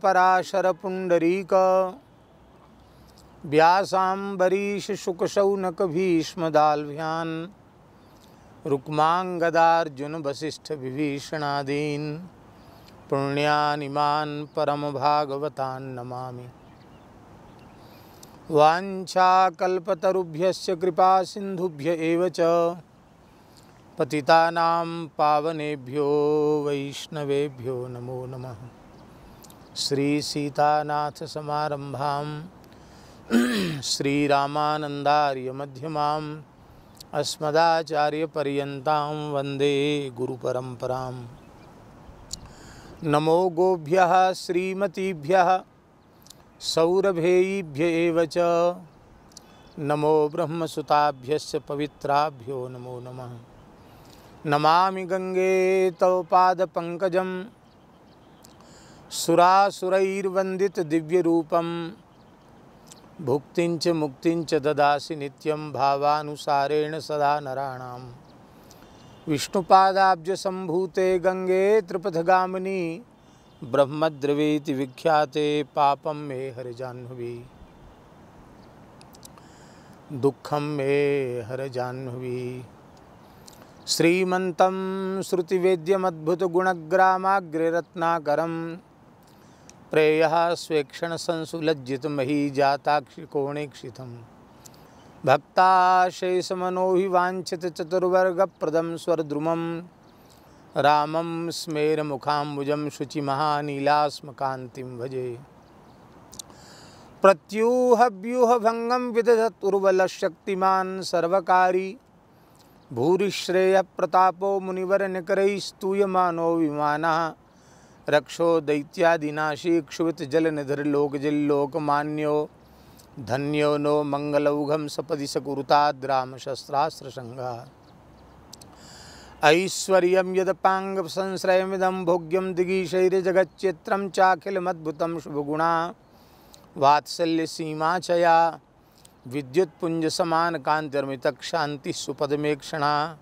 पराशर पुंडरीक व्यासाम्बरीश शुकशौनक भीष्मदाल्भ्यान् रुक्मांगदार्जुन वसिष्ठ विभीषणादीन् पुण्यानिमान् परम भागवतान् नमामि। वाञ्छाकल्पतरुभ्यश्च कृपा सिन्धुभ्य एव च पतितानां पावनेभ्यो वैष्णवेभ्यो नमो नमः। श्री सीतानाथ समारंभां श्रीरामानंदार्य मध्यमाम् अस्मदाचार्य पर्यन्तां वन्दे गुरुपरम्परां। नमो गोभ्यः श्रीमतीभ्यः सौरभेयीभ्य एव च नमो ब्रह्मसुताभ्यश्च पवित्राभ्यो नमो नमः। नमामि गंगे तव पादपङ्कजं सुरासुरैर्वन्दित दिव्यरूपं भुक्तिं च मुक्तिं च ददासि नित्यं भावानुसारेण सदा नराणां। विष्णुपादाब्जसम्भूते गंगे त्रिपथगामिनी ब्रह्मद्रवेति विख्याते पापं मे हर जाह्नवी दुःखं मे हर जाह्नवी। श्रीमन्तं श्रुतिवेद्यमद्भुतगुणग्रामाग्ररत्नाकरं प्रेयः स्वेक्षणसंसुलज्जितमहीजाताक्षिकोणेक्षितं भक्ताशेषमनोभिवाञ्छितचतुर्वर्गप्रदं स्वरद्रुमं रामं स्मेरमुखाम्बुजं शुचिमहानीलास्मकान्तिं भजे। प्रत्यूहव्यूहभङ्गं विदधतुर्बलशक्तिमान् सर्वकारी भूरिश्रेयःप्रतापो मुनिवरनिकरैस्तूयमानो विमानः रक्षो दैत्यादिनाशी क्षुभितजलनिधिर्लोकजिल्लोकमान्यो धन्यो नो मङ्गलौघं सपदि सकुरुताद्रामशस्त्रास्त्रसंघः। ऐश्वर्यं यदपाङ्गसंश्रयमिदं भोग्यं दिगीशैर्जगच्चित्रं चाखिलमद्भुतं शुभगुणा वात्सल्यसीमा च या विद्युत्पुञ्जसमानकान्तिर्मितक्षान्तिः सुपदमेक्षणा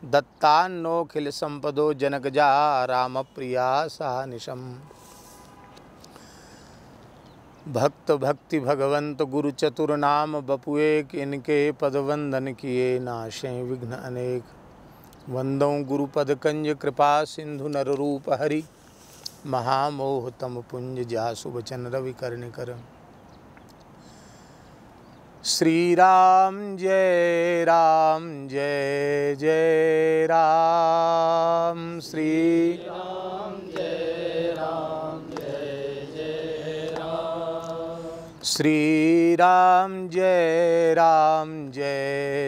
दत्तान्नोऽखिलसम्पदो जनकजा रामप्रिया सा निशम्। भक्त भक्ति भगवंत गुरु चतुर नाम बपुए इनके पदवंदन किए नाशे विघ्न अनेक। वंदों गुरुपद कंज कृपा सिंधु नर रूप हरि महामोह तम पुंज जासु वचन रवि कर्णिकर। श्री राम जय जय राम। श्री राम जय जय राम। श्री राम जय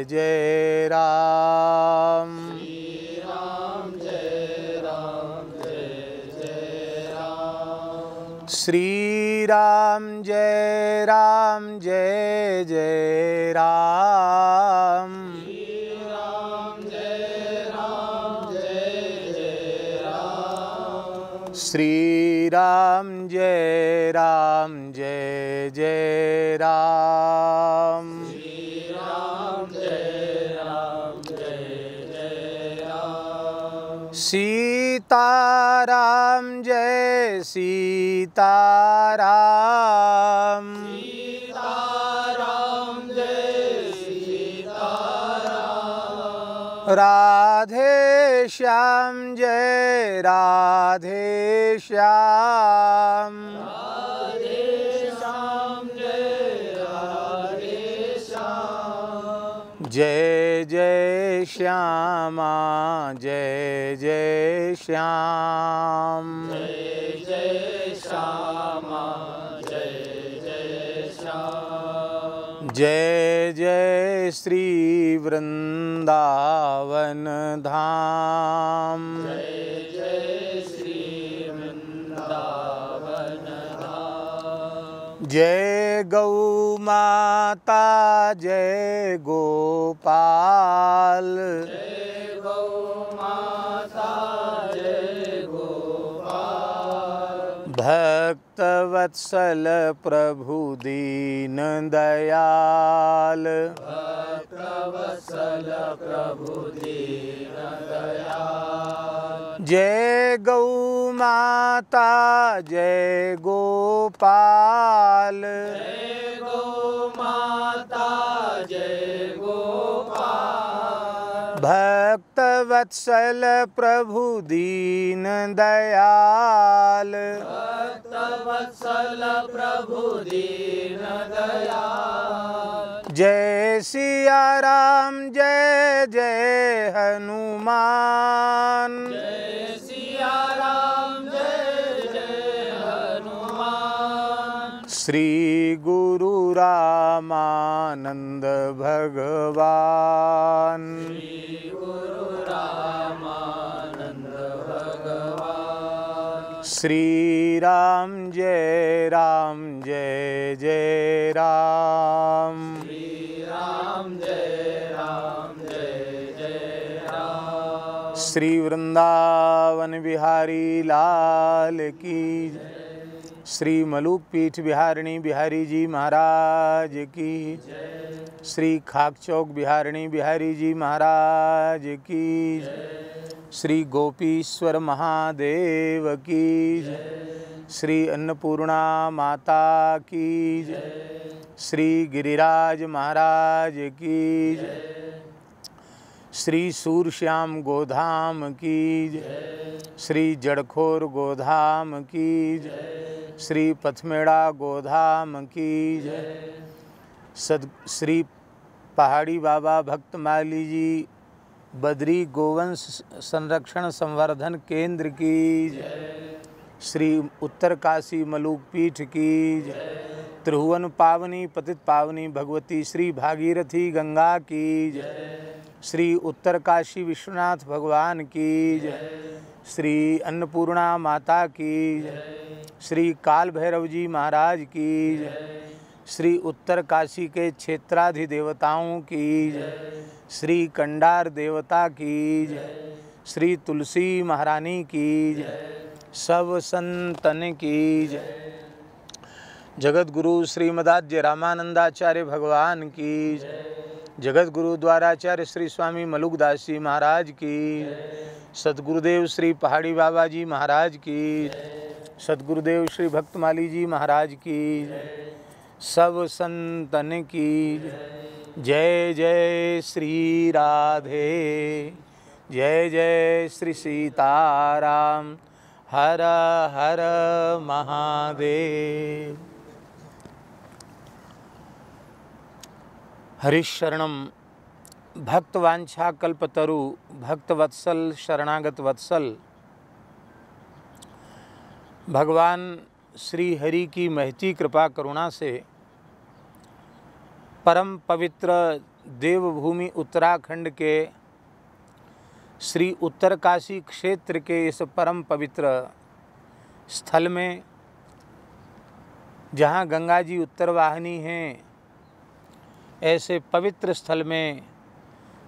जय राम। श्री राम जय जय राम। श्री राम जय जय राम। श्री राम जय जय राम। श्री राम जय जय राम। सीताराम जय सीताराम। सीताराम जय सीताराम। राधे श्याम जय राधे श्याम। राधे श्याम जय राधे श्याम। जय जय श्यामा जय जय श्याम। जय जय श्यामा जय जय श्याम। जय जय श्री वृंदावन धाम। जय जय श्री वृंदावन धाम। जय गौ माता जय गोपाल। जय गौ माता जय गोपाल। भक्त भक्तवत्सल प्रभु दीन दयाल, भक्तवत्सल प्रभु दीन दयाल। जय गौ माता जय गोपाल, जय गौ माता जय गोपाल। भक्तवत्सल प्रभु दीन दयाल, भक्तवत्सल प्रभु दीन दयाल। जय सिया राम जय जय हनुमान, जय सिया राम जय जय हनुमान। श्री गुरु रामानंद भगवान, श्री गुरु रामानंद भगवान। श्री राम जय जय राम, श्री राम जय जय राम। श्री वृंदावन बिहारी लाल की जय। श्री मलुक पीठ बिहारिणी बिहारी जी महाराज की जय। श्री खाक चौक बिहारिणी बिहारी जी महाराज की जय। श्री गोपीश्वर महादेव की जय। श्री अन्नपूर्णा माता की जय। श्री गिरिराज महाराज की जय। श्री सूरश्याम गोधाम की जय। श्री जड़खोर गोधाम की जय। श्री पथमेड़ा गोधाम की जय। श्री पहाड़ी बाबा भक्तमाली जी बद्री गोवंश संरक्षण संवर्धन केंद्र की जय। श्री उत्तर काशी मलुक पीठ की जय। त्रिभुवन पावनी पतित पावनी भगवती श्री भागीरथी गंगा की जय। श्री उत्तर काशी विश्वनाथ भगवान की जय। श्री अन्नपूर्णा माता की जय। श्री काल भैरव जी महाराज की जय। श्री उत्तर काशी के क्षेत्राधिदेवताओं की जय। श्री कंडार देवता की जय। श्री तुलसी महारानी की जय। सब संतन की जय। जगत गुरु श्रीमदाद्य रामानंदाचार्य भगवान की जय। जगत गुरु द्वाराचार्य श्री स्वामी मलुकदास जी महाराज की, सदगुरुदेव श्री पहाड़ी बाबा जी महाराज की, सदगुरुदेव श्री भक्तमाली जी महाराज की, सब संतन की जय। जय श्री राधे, जय जय श्री सीताराम, हर हर महादेव। हरिशरणम भक्तवांछा कल्पतरु भक्तवत्सल शरणागत वत्सल। भगवान श्री हरि की महती कृपा करुणा से परम पवित्र देवभूमि उत्तराखंड के श्री उत्तरकाशी क्षेत्र के इस परम पवित्र स्थल में, जहाँ गंगा जी उत्तरवाहिनी हैं, ऐसे पवित्र स्थल में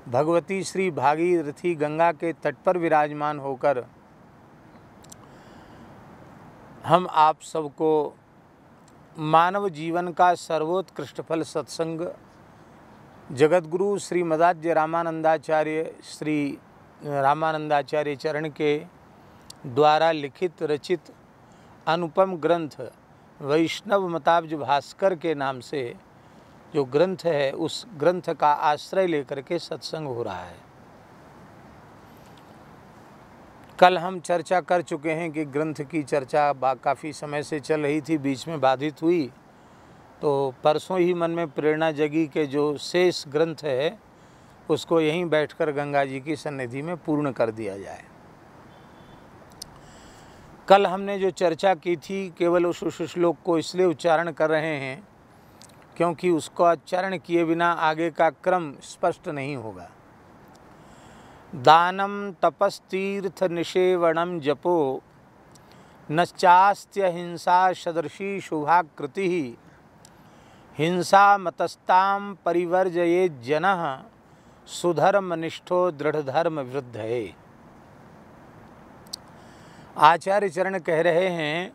भगवती श्री भागीरथी गंगा के तट पर विराजमान होकर हम आप सबको मानव जीवन का सर्वोत्कृष्ट फल सत्संग जगतगुरु श्रीमदाद्य रामानंदाचार्य श्री रामानंदाचार्य चरण के द्वारा लिखित रचित अनुपम ग्रंथ वैष्णव मताब्ज भास्कर के नाम से जो ग्रंथ है, उस ग्रंथ का आश्रय लेकर के सत्संग हो रहा है। कल हम चर्चा कर चुके हैं कि ग्रंथ की चर्चा काफ़ी समय से चल रही थी, बीच में बाधित हुई, तो परसों ही मन में प्रेरणा जगी कि जो शेष ग्रंथ है उसको यहीं बैठकर गंगा जी की सन्निधि में पूर्ण कर दिया जाए। कल हमने जो चर्चा की थी केवल उस श्लोक को इसलिए उच्चारण कर रहे हैं क्योंकि उसको उच्चारण किए बिना आगे का क्रम स्पष्ट नहीं होगा। दानम तपस्तीर्थ निषेवणम जपो नश्चास्त्य हिंसा सदृशी शुभाकृति हिंसा मतस्ताम परिवर्जयेत् जनः सुधर्मनिष्ठो दृढ़धर्म वृद्धये। आचार्य चरण कह रहे हैं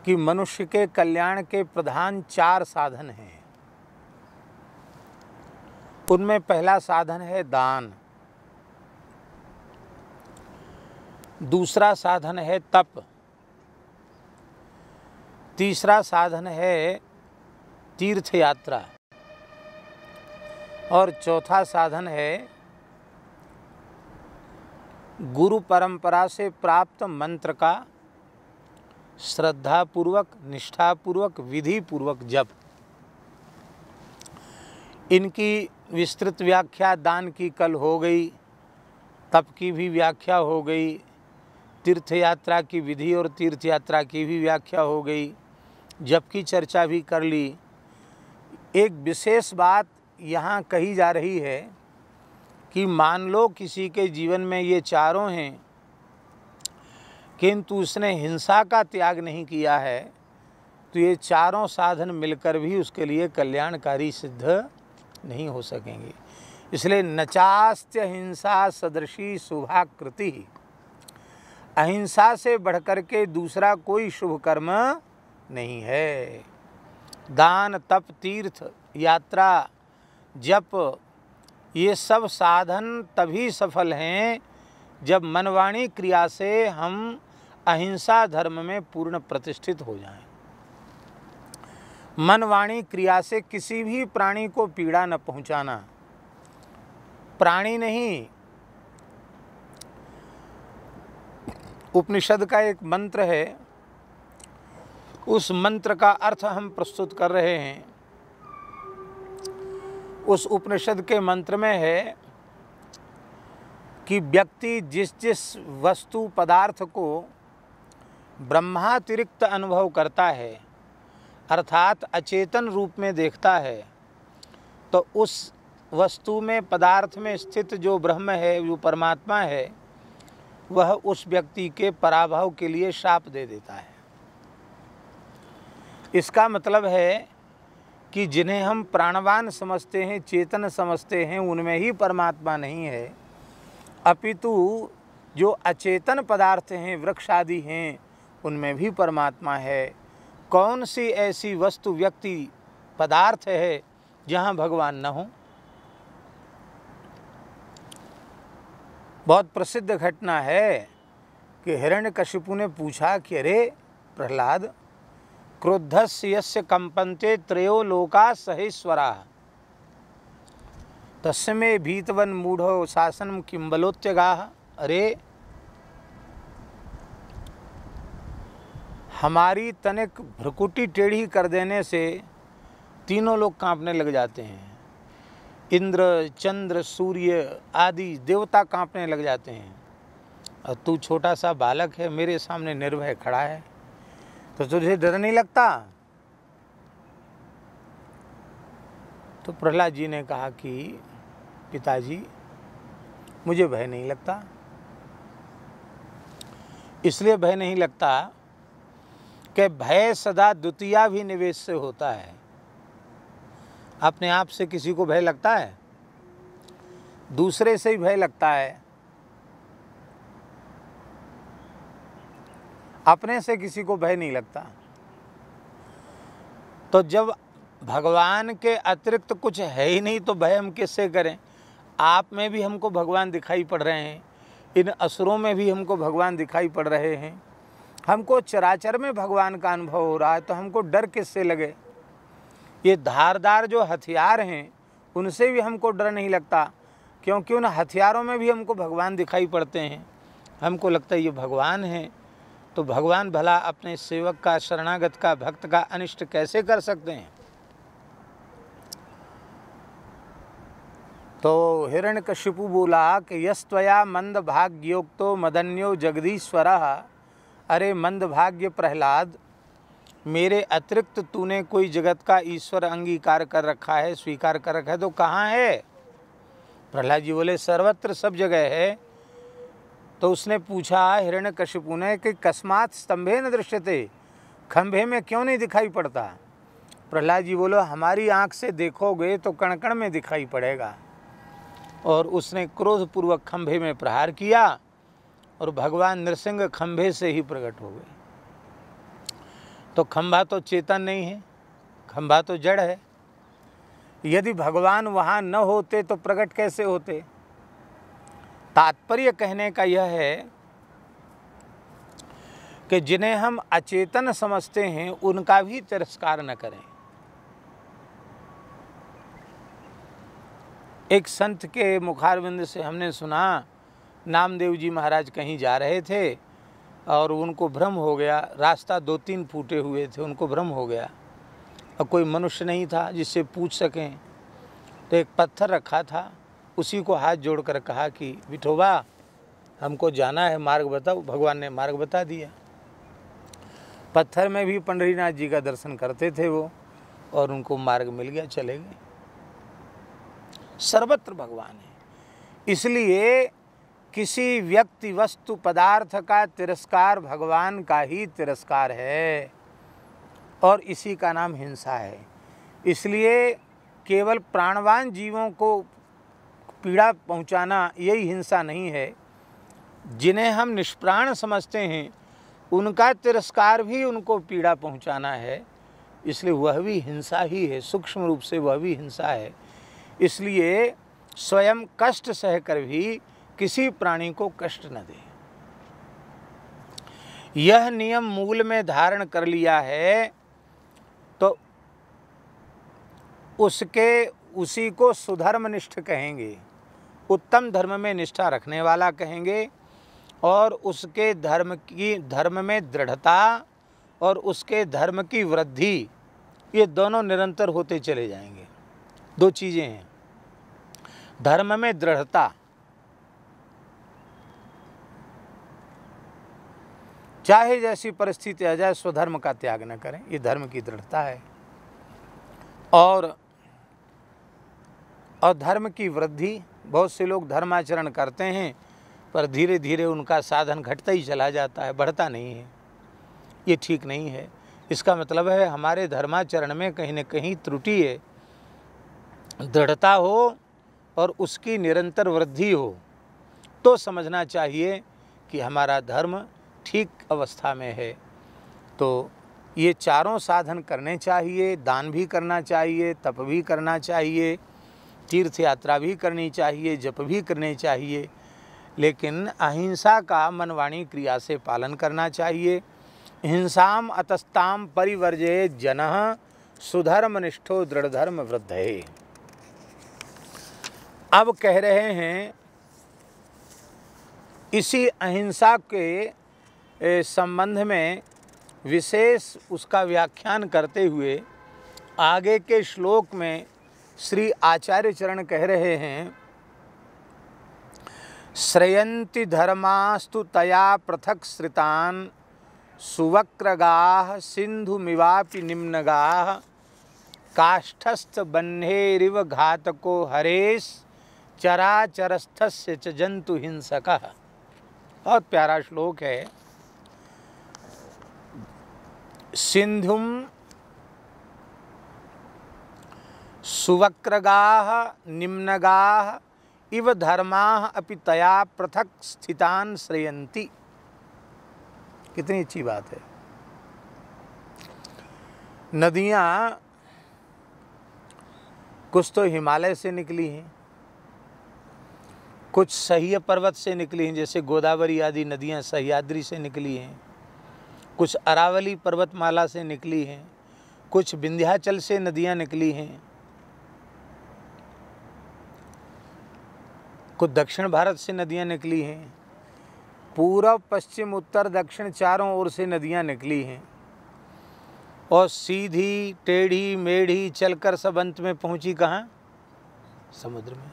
कि मनुष्य के कल्याण के प्रधान 4 साधन हैं। उनमें पहला साधन है दान, दूसरा साधन है तप, तीसरा साधन है तीर्थ यात्रा और चौथा साधन है गुरु परंपरा से प्राप्त मंत्र का श्रद्धापूर्वक, निष्ठापूर्वक, विधिपूर्वक जप। इनकी विस्तृत व्याख्या दान की कल हो गई, तप की भी व्याख्या हो गई, तीर्थ यात्रा की विधि और तीर्थ यात्रा की भी व्याख्या हो गई, जप की चर्चा भी कर ली। एक विशेष बात यहाँ कही जा रही है कि मान लो किसी के जीवन में ये चारों हैं, किंतु उसने हिंसा का त्याग नहीं किया है, तो ये चारों साधन मिलकर भी उसके लिए कल्याणकारी सिद्ध नहीं हो सकेंगे। इसलिए नचास्त्य हिंसा सदृशी शुभाकृति, अहिंसा से बढ़कर के दूसरा कोई शुभ कर्म नहीं है। दान, तप, तीर्थ यात्रा, जप, ये सब साधन तभी सफल हैं जब मनवाणी क्रिया से हम अहिंसा धर्म में पूर्ण प्रतिष्ठित हो जाएं। मनवाणी क्रिया से किसी भी प्राणी को पीड़ा न पहुंचाना, प्राणी नहीं, उपनिषद का एक मंत्र है, उस मंत्र का अर्थ हम प्रस्तुत कर रहे हैं। उस उपनिषद के मंत्र में है कि व्यक्ति जिस जिस वस्तु पदार्थ को ब्रह्मातिरिक्त अनुभव करता है, अर्थात अचेतन रूप में देखता है, तो उस वस्तु में, पदार्थ में स्थित जो ब्रह्म है, जो परमात्मा है, वह उस व्यक्ति के पराभव के लिए शाप दे देता है। इसका मतलब है कि जिन्हें हम प्राणवान समझते हैं, चेतन समझते हैं, उनमें ही परमात्मा नहीं है, अपितु जो अचेतन पदार्थ हैं, वृक्ष आदि हैं, उनमें भी परमात्मा है। कौन सी ऐसी वस्तु, व्यक्ति, पदार्थ है जहाँ भगवान न हो? बहुत प्रसिद्ध घटना है कि हिरण्यकशिपु ने पूछा कि अरे प्रहलाद, क्रोधस्य यस्य कंपन्ते त्रयो लोका सहेश्वरा तस्मै भीतवन मूढ़ो शासनम किं बलोत्यगाः। अरे हमारी तनिक भ्रुकुटी टेढ़ी कर देने से तीनों लोग कांपने लग जाते हैं। इंद्र, चंद्र, सूर्य आदि देवता कांपने लग जाते हैं, और तू छोटा सा बालक है, मेरे सामने निर्भय खड़ा है, तो तुझे डर नहीं लगता? तो प्रहलाद जी ने कहा कि पिताजी, मुझे भय नहीं लगता। इसलिए भय नहीं लगता कि भय सदा द्वितीयाभिनिवेश से होता है। अपने आप से किसी को भय लगता है? दूसरे से ही भय लगता है। अपने से किसी को भय नहीं लगता। तो जब भगवान के अतिरिक्त कुछ है ही नहीं, तो भय हम किससे करें? आप में भी हमको भगवान दिखाई पड़ रहे हैं, इन असुरों में भी हमको भगवान दिखाई पड़ रहे हैं, हमको चराचर में भगवान का अनुभव हो रहा है, तो हमको डर किससे लगे? ये धारदार जो हथियार हैं, उनसे भी हमको डर नहीं लगता, क्योंकि उन हथियारों में भी हमको भगवान दिखाई पड़ते हैं। हमको लगता है ये भगवान है, तो भगवान भला अपने सेवक का, शरणागत का, भक्त का अनिष्ट कैसे कर सकते हैं? तो हिरण्यकशिपु बोला कि यस्त्वया मंद भाग्योक्तो मदन्यो जगदीश्वरः। अरे मंद भाग्य प्रहलाद, मेरे अतिरिक्त तूने कोई जगत का ईश्वर अंगीकार कर रखा है, स्वीकार कर रखा है, तो कहाँ है? प्रहलाद जी बोले सर्वत्र, सब जगह है। तो उसने पूछा हिरण्यकशिपु ने कि कस्मात् स्तंभे न दृश्यते, खंभे में क्यों नहीं दिखाई पड़ता? प्रहलाद जी बोलो हमारी आँख से देखोगे तो कण कण में दिखाई पड़ेगा। और उसने क्रोधपूर्वक खंभे में प्रहार किया और भगवान नृसिंह खंभे से ही प्रकट हो गए। तो खंभा तो चेतन नहीं है, खंभा तो जड़ है। यदि भगवान वहाँ न होते तो प्रकट कैसे होते? तात्पर्य कहने का यह है कि जिन्हें हम अचेतन समझते हैं उनका भी तिरस्कार न करें। एक संत के मुखारविंद से हमने सुना, नामदेव जी महाराज कहीं जा रहे थे और उनको भ्रम हो गया, रास्ता 2-3 फूटे हुए थे, उनको भ्रम हो गया और कोई मनुष्य नहीं था जिससे पूछ सकें। तो एक पत्थर रखा था, उसी को हाथ जोड़कर कहा कि विठोबा हमको जाना है, मार्ग बताओ। भगवान ने मार्ग बता दिया। पत्थर में भी पंडरीनाथ जी का दर्शन करते थे वो, और उनको मार्ग मिल गया, चले गए। सर्वत्र भगवान है। इसलिए किसी व्यक्ति वस्तु पदार्थ का तिरस्कार भगवान का ही तिरस्कार है, और इसी का नाम हिंसा है। इसलिए केवल प्राणवान जीवों को पीड़ा पहुंचाना यही हिंसा नहीं है। जिन्हें हम निष्प्राण समझते हैं उनका तिरस्कार भी उनको पीड़ा पहुंचाना है, इसलिए वह भी हिंसा ही है, सूक्ष्म रूप से वह भी हिंसा है। इसलिए स्वयं कष्ट सहकर भी किसी प्राणी को कष्ट न दे, यह नियम मूल में धारण कर लिया है तो उसी को सुधर्मनिष्ठ कहेंगे, उत्तम धर्म में निष्ठा रखने वाला कहेंगे, और उसके धर्म में दृढ़ता और उसके धर्म की वृद्धि, ये दोनों निरंतर होते चले जाएंगे। 2 चीज़ें हैं। धर्म में दृढ़ता, चाहे जैसी परिस्थिति आ जाए स्वधर्म का त्याग न करें, ये धर्म की दृढ़ता है। और धर्म की वृद्धि, बहुत से लोग धर्माचरण करते हैं पर धीरे धीरे उनका साधन घटता ही चला जाता है, बढ़ता नहीं है। ये ठीक नहीं है। इसका मतलब है हमारे धर्माचरण में कहीं न कहीं त्रुटि है। दृढ़ता हो और उसकी निरंतर वृद्धि हो तो समझना चाहिए कि हमारा धर्म ठीक अवस्था में है। तो ये चारों साधन करने चाहिए, दान भी करना चाहिए, तप भी करना चाहिए, तीर्थ यात्रा भी करनी चाहिए, जप भी करने चाहिए, लेकिन अहिंसा का मन वाणी क्रिया से पालन करना चाहिए। हिंसाम अतस्ताम परिवर्जयेत् जनः सुधर्मनिष्ठो दृढ़धर्म वृद्धये। अब कह रहे हैं इसी अहिंसा के संबंध में विशेष उसका व्याख्यान करते हुए आगे के श्लोक में श्री आचार्य चरण कह रहे हैं, श्रयन्ति धर्मास्तु तया पृथक् श्रितान् सुवक्रगाः सिन्धुमिवापि निम्नगाः काष्ठस्थ बह्नेरिव घातको हरेश चराचरस्थस्य च जंतु हिंसकः। बहुत प्यारा श्लोक है। सिंधुम सुवक्रगाः निम्नगाः इव धर्माः अपि तया पृथक् स्थितान् श्रयन्ति। कितनी अच्छी बात है। नदियाँ कुछ तो हिमालय से निकली हैं, कुछ सह्य पर्वत से निकली हैं, जैसे गोदावरी आदि नदियाँ सह्याद्री से निकली हैं, कुछ अरावली पर्वतमाला से निकली हैं, कुछ विंध्याचल से नदियाँ निकली हैं, कुछ दक्षिण भारत से नदियाँ निकली हैं, पूर्व पश्चिम उत्तर दक्षिण चारों ओर से नदियाँ निकली हैं, और सीधी टेढ़ी मेढ़ी चलकर सब अंत में पहुँची कहाँ? समुद्र में।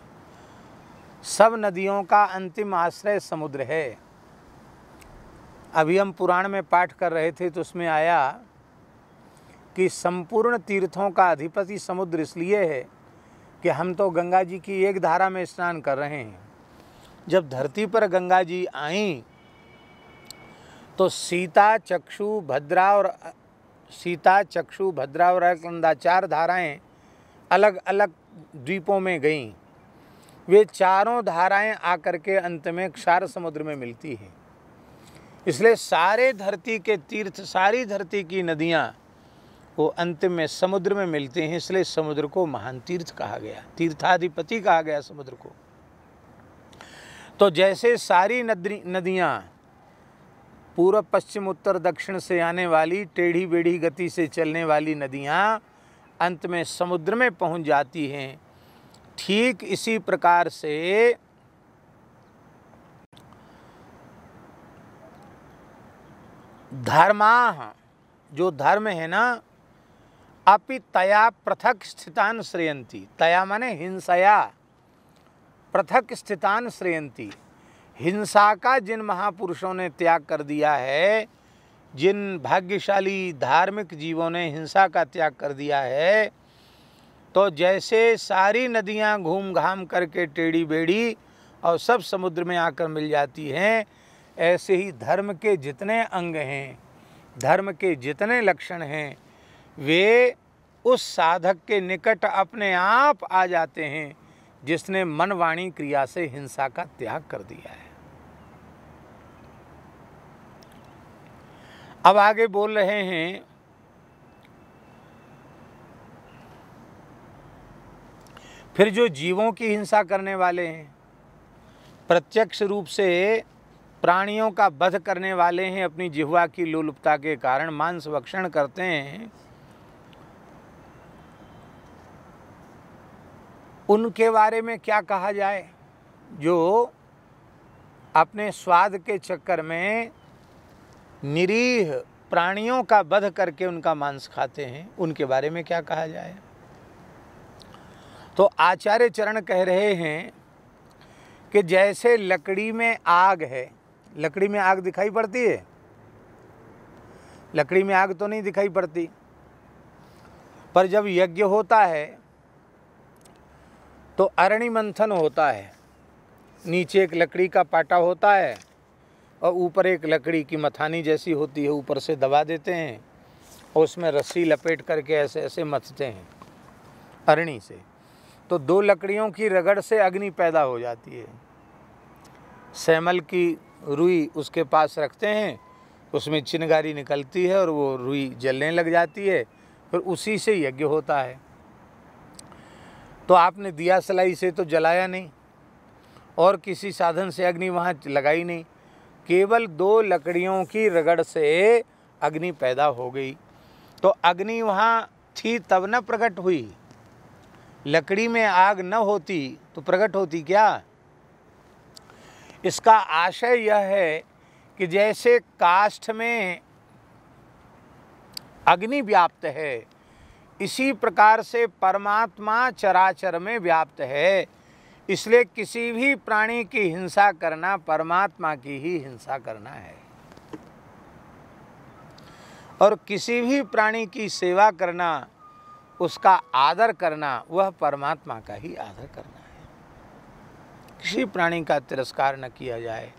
सब नदियों का अंतिम आश्रय समुद्र है। अभी हम पुराण में पाठ कर रहे थे तो उसमें आया कि संपूर्ण तीर्थों का अधिपति समुद्र इसलिए है कि हम तो गंगा जी की एक धारा में स्नान कर रहे हैं। जब धरती पर गंगा जी आईं तो सीता चक्षु भद्रा और अलकनंदा 4 धाराएं अलग अलग द्वीपों में गईं। वे चारों धाराएं आकर के अंत में क्षार समुद्र में मिलती हैं। इसलिए सारे धरती के तीर्थ, सारी धरती की नदियाँ वो अंतिम में समुद्र में मिलते हैं, इसलिए समुद्र को महान तीर्थ कहा गया, तीर्थाधिपति कहा गया समुद्र को। तो जैसे सारी नदियाँ पूर्व पश्चिम उत्तर दक्षिण से आने वाली टेढ़ी बेढ़ी गति से चलने वाली नदियाँ अंत में समुद्र में पहुँच जाती हैं, ठीक इसी प्रकार से धर्माः, जो धर्म है ना, अपि तया पृथक स्थितान श्रेयन्ति। तया माने हिंसया, पृथक स्थितान श्रेयन्ति। हिंसा का जिन महापुरुषों ने त्याग कर दिया है, जिन भाग्यशाली धार्मिक जीवों ने हिंसा का त्याग कर दिया है, तो जैसे सारी नदियां घूम घाम करके टेढ़ी बेढ़ी और सब समुद्र में आकर मिल जाती हैं, ऐसे ही धर्म के जितने अंग हैं, धर्म के जितने लक्षण हैं, वे उस साधक के निकट अपने आप आ जाते हैं जिसने मन वाणी क्रिया से हिंसा का त्याग कर दिया है। अब आगे बोल रहे हैं, फिर जो जीवों की हिंसा करने वाले हैं, प्रत्यक्ष रूप से प्राणियों का वध करने वाले हैं, अपनी जिह्वा की लोलुपता के कारण मांस भक्षण करते हैं, उनके बारे में क्या कहा जाए? जो अपने स्वाद के चक्कर में निरीह प्राणियों का वध करके उनका मांस खाते हैं, उनके बारे में क्या कहा जाए? तो आचार्य चरण कह रहे हैं कि जैसे लकड़ी में आग है, लकड़ी में आग दिखाई पड़ती है? लकड़ी में आग तो नहीं दिखाई पड़ती, पर जब यज्ञ होता है तो अरणि मंथन होता है। नीचे एक लकड़ी का पाटा होता है और ऊपर एक लकड़ी की मथानी जैसी होती है, ऊपर से दबा देते हैं और उसमें रस्सी लपेट करके ऐसे ऐसे मथते हैं अरणी से। तो दो लकड़ियों की रगड़ से अग्नि पैदा हो जाती है। सैमल की रुई उसके पास रखते हैं, उसमें चिनगारी निकलती है और वो रुई जलने लग जाती है, फिर उसी से यज्ञ होता है। तो आपने दिया सलाई से तो जलाया नहीं और किसी साधन से अग्नि वहाँ लगाई नहीं, केवल दो लकड़ियों की रगड़ से अग्नि पैदा हो गई। तो अग्नि वहाँ थी तब न प्रकट हुई, लकड़ी में आग न होती तो प्रकट होती क्या? इसका आशय यह है कि जैसे काष्ठ में अग्नि व्याप्त है, इसी प्रकार से परमात्मा चराचर में व्याप्त है। इसलिए किसी भी प्राणी की हिंसा करना परमात्मा की ही हिंसा करना है, और किसी भी प्राणी की सेवा करना, उसका आदर करना, वह परमात्मा का ही आदर करना है। किसी प्राणी का तिरस्कार न किया जाए,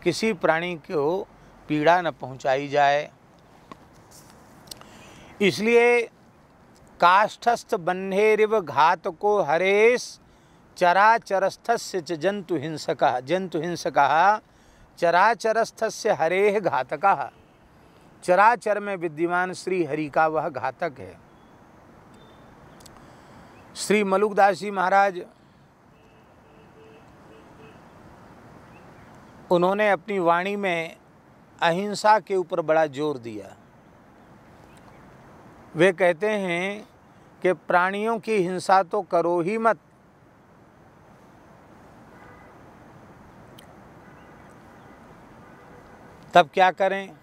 किसी प्राणी को पीड़ा न पहुंचाई जाए। इसलिए काष्ठस्थ बन्हेरिव घातको हरेश चराचरस्थस्य च जंतु हिंसकः चराचरस्थस्य हरेह घातकः। चराचर में विद्यमान श्री हरि का वह घातक है। श्री मलुकदास जी महाराज, उन्होंने अपनी वाणी में अहिंसा के ऊपर बड़ा जोर दिया। वे कहते हैं कि प्राणियों की हिंसा तो करो ही मत, तब क्या करें?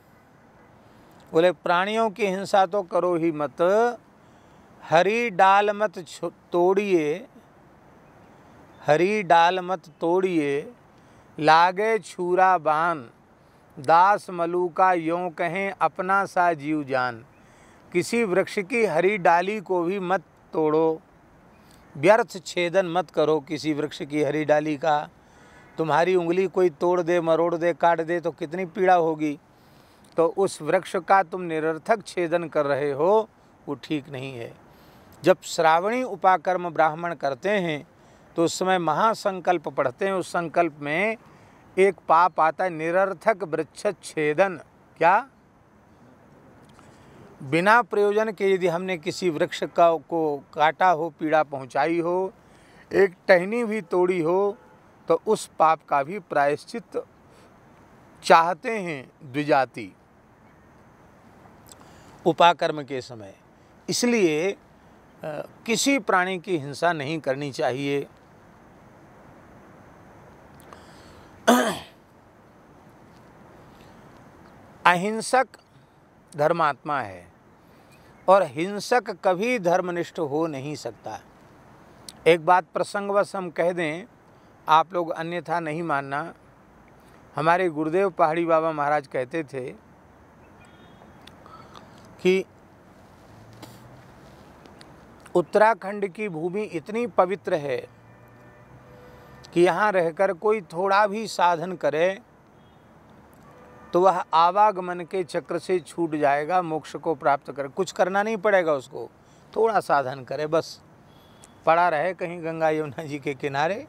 बोले प्राणियों की हिंसा तो करो ही मत, हरी डाल मत तोड़िए, हरी डाल मत तोड़िए, लागे छूरा बान, दास मलूका यों कहें अपना सा जीव जान। किसी वृक्ष की हरी डाली को भी मत तोड़ो, व्यर्थ छेदन मत करो किसी वृक्ष की हरी डाली का। तुम्हारी उंगली कोई तोड़ दे, मरोड़ दे, काट दे तो कितनी पीड़ा होगी। तो उस वृक्ष का तुम निरर्थक छेदन कर रहे हो, वो ठीक नहीं है। जब श्रावणी उपाकर्म ब्राह्मण करते हैं तो उस समय महासंकल्प पढ़ते हैं। उस संकल्प में एक पाप आता है निरर्थक वृक्ष छेदन। क्या? बिना प्रयोजन के यदि हमने किसी वृक्ष को काटा हो, पीड़ा पहुंचाई हो, एक टहनी भी तोड़ी हो, तो उस पाप का भी प्रायश्चित चाहते हैं द्विजाति उपाकर्म के समय। इसलिए किसी प्राणी की हिंसा नहीं करनी चाहिए। अहिंसक धर्मात्मा है और हिंसक कभी धर्मनिष्ठ हो नहीं सकता। एक बात प्रसंगवश हम कह दें, आप लोग अन्यथा नहीं मानना। हमारे गुरुदेव पहाड़ी बाबा महाराज कहते थे कि उत्तराखंड की भूमि इतनी पवित्र है कि यहाँ रहकर कोई थोड़ा भी साधन करे तो वह आवागमन के चक्र से छूट जाएगा, मोक्ष को प्राप्त करे। कुछ करना नहीं पड़ेगा उसको, थोड़ा साधन करे, बस पड़ा रहे कहीं गंगा यमुना जी के किनारे,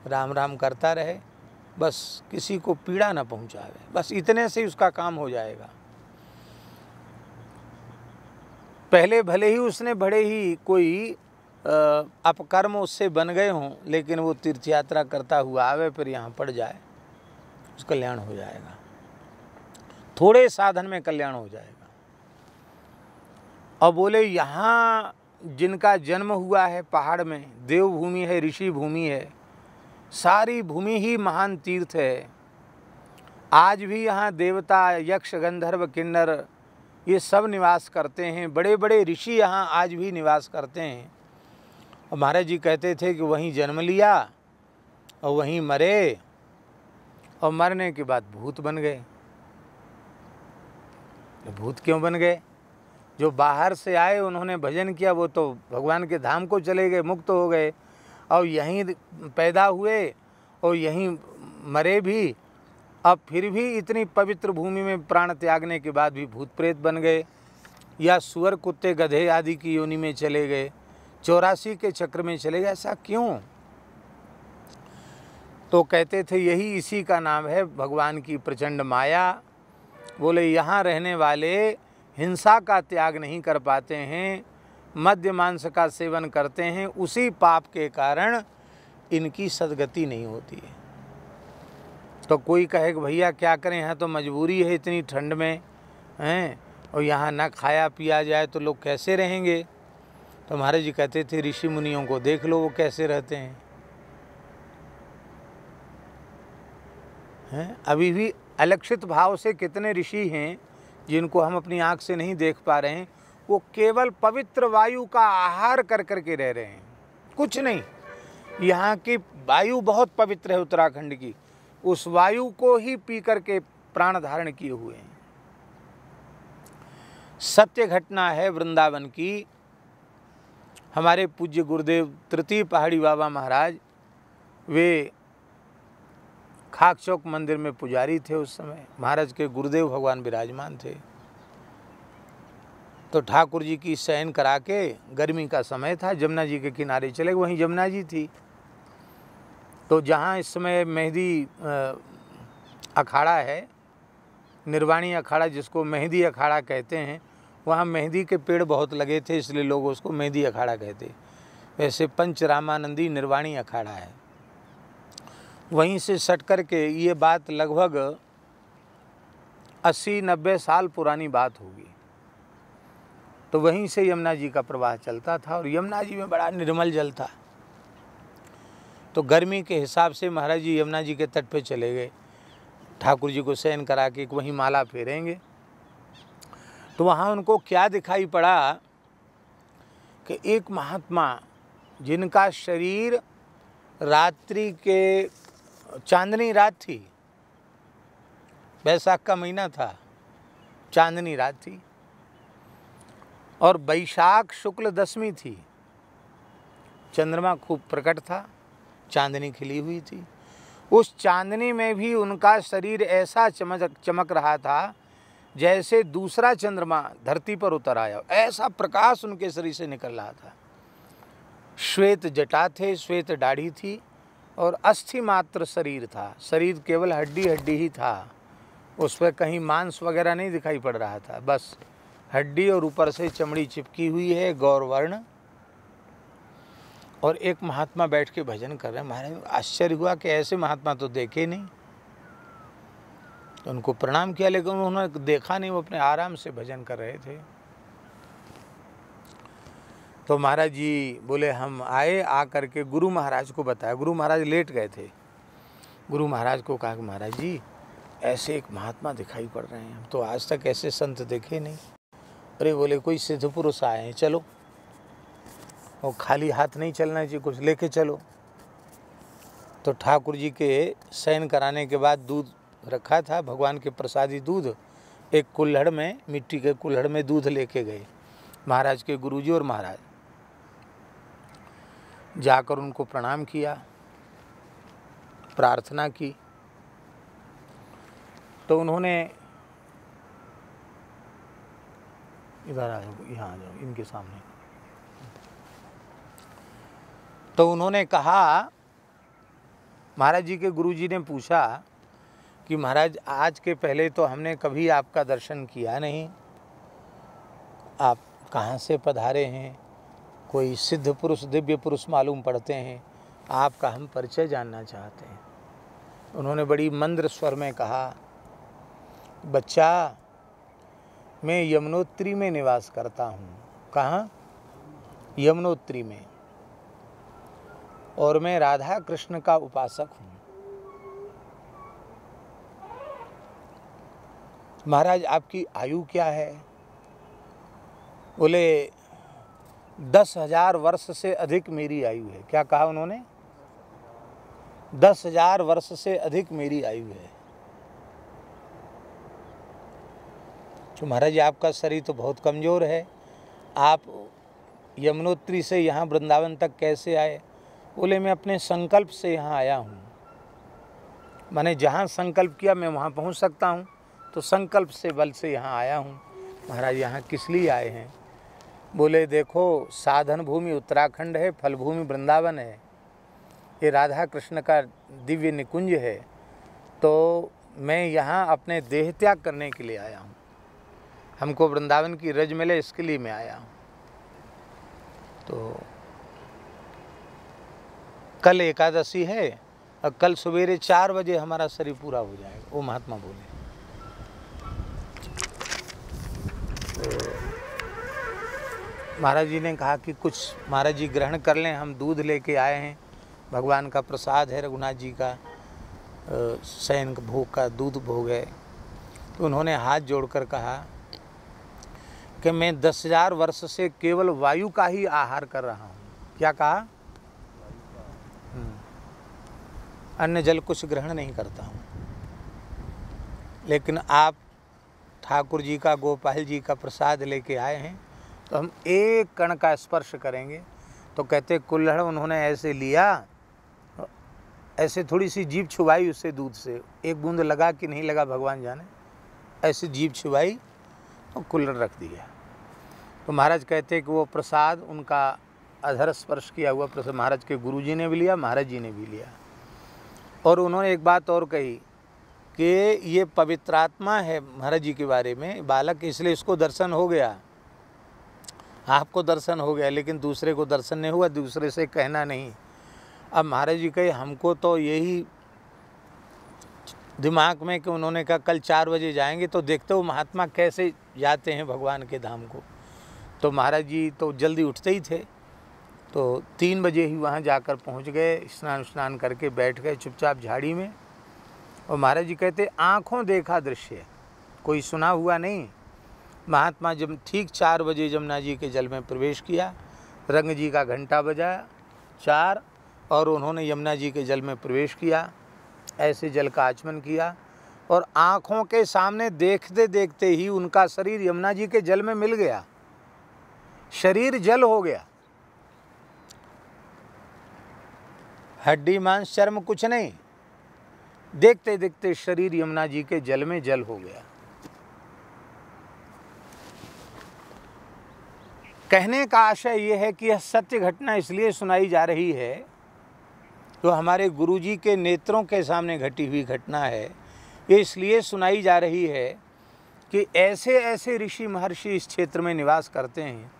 राम राम करता रहे, बस किसी को पीड़ा न पहुँचावे, बस इतने से उसका काम हो जाएगा। पहले भले ही उसने बड़े ही कोई अपकर्म उससे बन गए हों, लेकिन वो तीर्थ यात्रा करता हुआ आवे फिर यहाँ पड़ जाए, उसका कल्याण हो जाएगा। थोड़े साधन में कल्याण हो जाएगा। और बोले यहाँ जिनका जन्म हुआ है पहाड़ में, देवभूमि है, ऋषि भूमि है, सारी भूमि ही महान तीर्थ है। आज भी यहाँ देवता, यक्ष, गंधर्व, किन्नर ये सब निवास करते हैं। बड़े बड़े ऋषि यहाँ आज भी निवास करते हैं। और महाराज जी कहते थे कि वहीं जन्म लिया और वहीं मरे, और मरने के बाद भूत बन गए। भूत क्यों बन गए? जो बाहर से आए उन्होंने भजन किया, वो तो भगवान के धाम को चले गए, मुक्त हो गए, और यहीं पैदा हुए और यहीं मरे भी। अब फिर भी इतनी पवित्र भूमि में प्राण त्यागने के बाद भी भूत प्रेत बन गए, या सुअर, कुत्ते, गधे आदि की योनि में चले गए, 84 के चक्र में चले गए। ऐसा क्यों? तो कहते थे यही इसी का नाम है भगवान की प्रचंड माया। बोले यहाँ रहने वाले हिंसा का त्याग नहीं कर पाते हैं, मद्य मांस का सेवन करते हैं, उसी पाप के कारण इनकी सद्गति नहीं होती है। तो कोई कहे कि भैया क्या करें, यहाँ तो मजबूरी है, इतनी ठंड में हैं, और यहाँ ना खाया पिया जाए तो लोग कैसे रहेंगे? तो महाराज जी कहते थे ऋषि मुनियों को देख लो वो कैसे रहते हैं। अभी भी अलक्षित भाव से कितने ऋषि हैं जिनको हम अपनी आँख से नहीं देख पा रहे हैं, वो केवल पवित्र वायु का आहार कर कर के रह रहे हैं, कुछ नहीं। यहाँ की वायु बहुत पवित्र है उत्तराखंड की, उस वायु को ही पी कर के प्राण धारण किए हुए हैं। सत्य घटना है वृंदावन की। हमारे पूज्य गुरुदेव तृतीय पहाड़ी बाबा महाराज, वे खाक चौक मंदिर में पुजारी थे उस समय। महाराज के गुरुदेव भगवान विराजमान थे। तो ठाकुर जी की शयन करा के, गर्मी का समय था, जमुना जी के किनारे चले, वहीं जमुना जी थी। तो जहाँ इस समय मेहंदी अखाड़ा है, निर्वाणी अखाड़ा जिसको मेहंदी अखाड़ा कहते हैं, वहाँ मेहंदी के पेड़ बहुत लगे थे, इसलिए लोग उसको मेहंदी अखाड़ा कहते। वैसे पंचरामानंदी निर्वाणी अखाड़ा है। वहीं से सट कर के ये बात लगभग 80-90 साल पुरानी बात होगी। तो वहीं से यमुना जी का प्रवाह चलता था, और यमुना जी में बड़ा निर्मल जल था। तो गर्मी के हिसाब से महाराज जी यमुना जी के तट पे चले गए, ठाकुर जी को शयन करा के वहीं माला फेरेंगे। तो वहाँ उनको क्या दिखाई पड़ा कि एक महात्मा जिनका शरीर रात्रि के, चांदनी रात थी, बैसाख का महीना था, चांदनी रात थी, और बैशाख शुक्ल दशमी थी, चंद्रमा खूब प्रकट था, चांदनी खिली हुई थी। उस चांदनी में भी उनका शरीर ऐसा चमक रहा था जैसे दूसरा चंद्रमा धरती पर उतर आया, ऐसा प्रकाश उनके शरीर से निकल रहा था। श्वेत जटा थे, श्वेत दाढ़ी थी, और अस्थि मात्र शरीर था, शरीर केवल हड्डी हड्डी ही था, उस पर कहीं मांस वगैरह नहीं दिखाई पड़ रहा था, बस हड्डी और ऊपर से चमड़ी चिपकी हुई है, गौरवर्ण। और एक महात्मा बैठ के भजन कर रहे हैं। महाराज आश्चर्य हुआ कि ऐसे महात्मा तो देखे नहीं, तो उनको प्रणाम किया, लेकिन उन्होंने देखा नहीं, वो अपने आराम से भजन कर रहे थे। तो महाराज जी बोले हम आए, आ करके गुरु महाराज को बताया। गुरु महाराज लेट गए थे। गुरु महाराज को कहा कि महाराज जी ऐसे एक महात्मा दिखाई पड़ रहे हैं, हम तो आज तक ऐसे संत देखे नहीं। अरे बोले कोई सिद्ध पुरुष आए हैं, चलो। और खाली हाथ नहीं चलना चाहिए, कुछ लेके चलो। तो ठाकुर जी के शयन कराने के बाद दूध रखा था, भगवान के प्रसादी दूध, एक कुल्हड़ में, मिट्टी के कुल्हड़ में दूध लेके गए महाराज के गुरुजी और महाराज। जाकर उनको प्रणाम किया, प्रार्थना की। तो उन्होंने, इधर आ जाओ, यहाँ आ जाओ, इनके सामने। तो उन्होंने कहा, महाराज जी के गुरुजी ने पूछा कि महाराज आज के पहले तो हमने कभी आपका दर्शन किया नहीं, आप कहाँ से पधारे हैं, कोई सिद्ध पुरुष दिव्य पुरुष मालूम पड़ते हैं, आपका हम परिचय जानना चाहते हैं। उन्होंने बड़ी मंद्र स्वर में कहा, बच्चा मैं यमुनोत्री में निवास करता हूँ। कहाँ? यमुनोत्री में। और मैं राधा कृष्ण का उपासक हूँ। महाराज आपकी आयु क्या है? बोले 10,000 वर्ष से अधिक मेरी आयु है। क्या कहा उन्होंने? 10,000 वर्ष से अधिक मेरी आयु है। तो महाराज आपका शरीर तो बहुत कमज़ोर है, आप यमुनोत्री से यहाँ वृंदावन तक कैसे आए? बोले मैं अपने संकल्प से यहाँ आया हूँ। मैंने जहाँ संकल्प किया मैं वहाँ पहुँच सकता हूँ, तो संकल्प से बल से यहाँ आया हूँ। महाराज यहाँ किस लिए आए हैं? बोले देखो साधन भूमि उत्तराखंड है, फल भूमि वृंदावन है, ये राधा कृष्ण का दिव्य निकुंज है, तो मैं यहाँ अपने देह त्याग करने के लिए आया हूँ। हमको वृंदावन की रज मिले इसके लिए मैं आया हूँ। तो कल एकादशी है और कल सवेरे 4 बजे हमारा शरीर पूरा हो जाएगा, वो महात्मा बोले। तो महाराज जी ने कहा कि कुछ महाराज जी ग्रहण कर लें, हम दूध लेके आए हैं, भगवान का प्रसाद है, रघुनाथ जी का शयन भोग का दूध भोग है। तो उन्होंने हाथ जोड़कर कहा कि मैं 10,000 वर्ष से केवल वायु का ही आहार कर रहा हूँ। क्या कहा? अन्य जल कुछ ग्रहण नहीं करता हूँ। लेकिन आप ठाकुर जी का, गोपाल जी का प्रसाद लेके आए हैं, तो हम एक कण का स्पर्श करेंगे। तो कहते कुल्हड़ उन्होंने ऐसे लिया, ऐसे थोड़ी सी जीभ छुबाई उससे दूध से, एक बूंद लगा कि नहीं लगा भगवान जाने, ऐसे जीभ छुबाई और कुल्हड़ रख दिया। तो महाराज कहते कि वो प्रसाद उनका अधर स्पर्श किया हुआ प्रसाद महाराज के गुरुजी ने भी लिया, महाराज जी ने भी लिया। और उन्होंने एक बात और कही कि ये पवित्रात्मा है महाराज जी के बारे में, बालक, इसलिए इसको दर्शन हो गया, आपको दर्शन हो गया, लेकिन दूसरे को दर्शन नहीं हुआ, दूसरे से कहना नहीं। अब महाराज जी कहे हमको तो यही दिमाग में कि उन्होंने कहा कल 4 बजे जाएंगे, तो देखते हो महात्मा कैसे जाते हैं भगवान के धाम को। तो महाराज जी तो जल्दी उठते ही थे, तो 3 बजे ही वहाँ जाकर पहुँच गए, स्नान करके बैठ गए चुपचाप झाड़ी में। और महाराज जी कहते आँखों देखा दृश्य, कोई सुना हुआ नहीं। महात्मा जब ठीक 4 बजे जमुना जी के जल में प्रवेश किया, रंग जी का घंटा बजा 4 और उन्होंने यमुना जी के जल में प्रवेश किया, ऐसे जल का आचमन किया और आँखों के सामने देखते देखते ही उनका शरीर यमुना जी के जल में मिल गया, शरीर जल हो गया, हड्डी मांस चर्म कुछ नहीं, देखते देखते शरीर यमुना जी के जल में जल हो गया। कहने का आशय यह है कि यह सत्य घटना इसलिए सुनाई जा रही है जो हमारे गुरुजी के नेत्रों के सामने घटी हुई घटना है, ये इसलिए सुनाई जा रही है कि ऐसे ऐसे ऋषि महर्षि इस क्षेत्र में निवास करते हैं,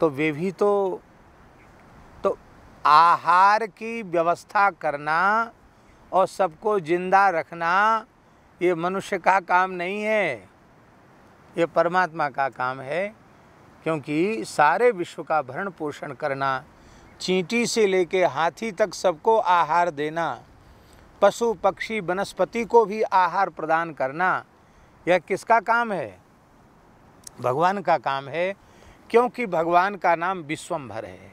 तो वे भी तो आहार की व्यवस्था करना और सबको जिंदा रखना ये मनुष्य का काम नहीं है, ये परमात्मा का काम है। क्योंकि सारे विश्व का भरण पोषण करना, चींटी से लेके हाथी तक सबको आहार देना, पशु पक्षी वनस्पति को भी आहार प्रदान करना, यह किसका काम है? भगवान का काम है। क्योंकि भगवान का नाम विश्वम्भर है।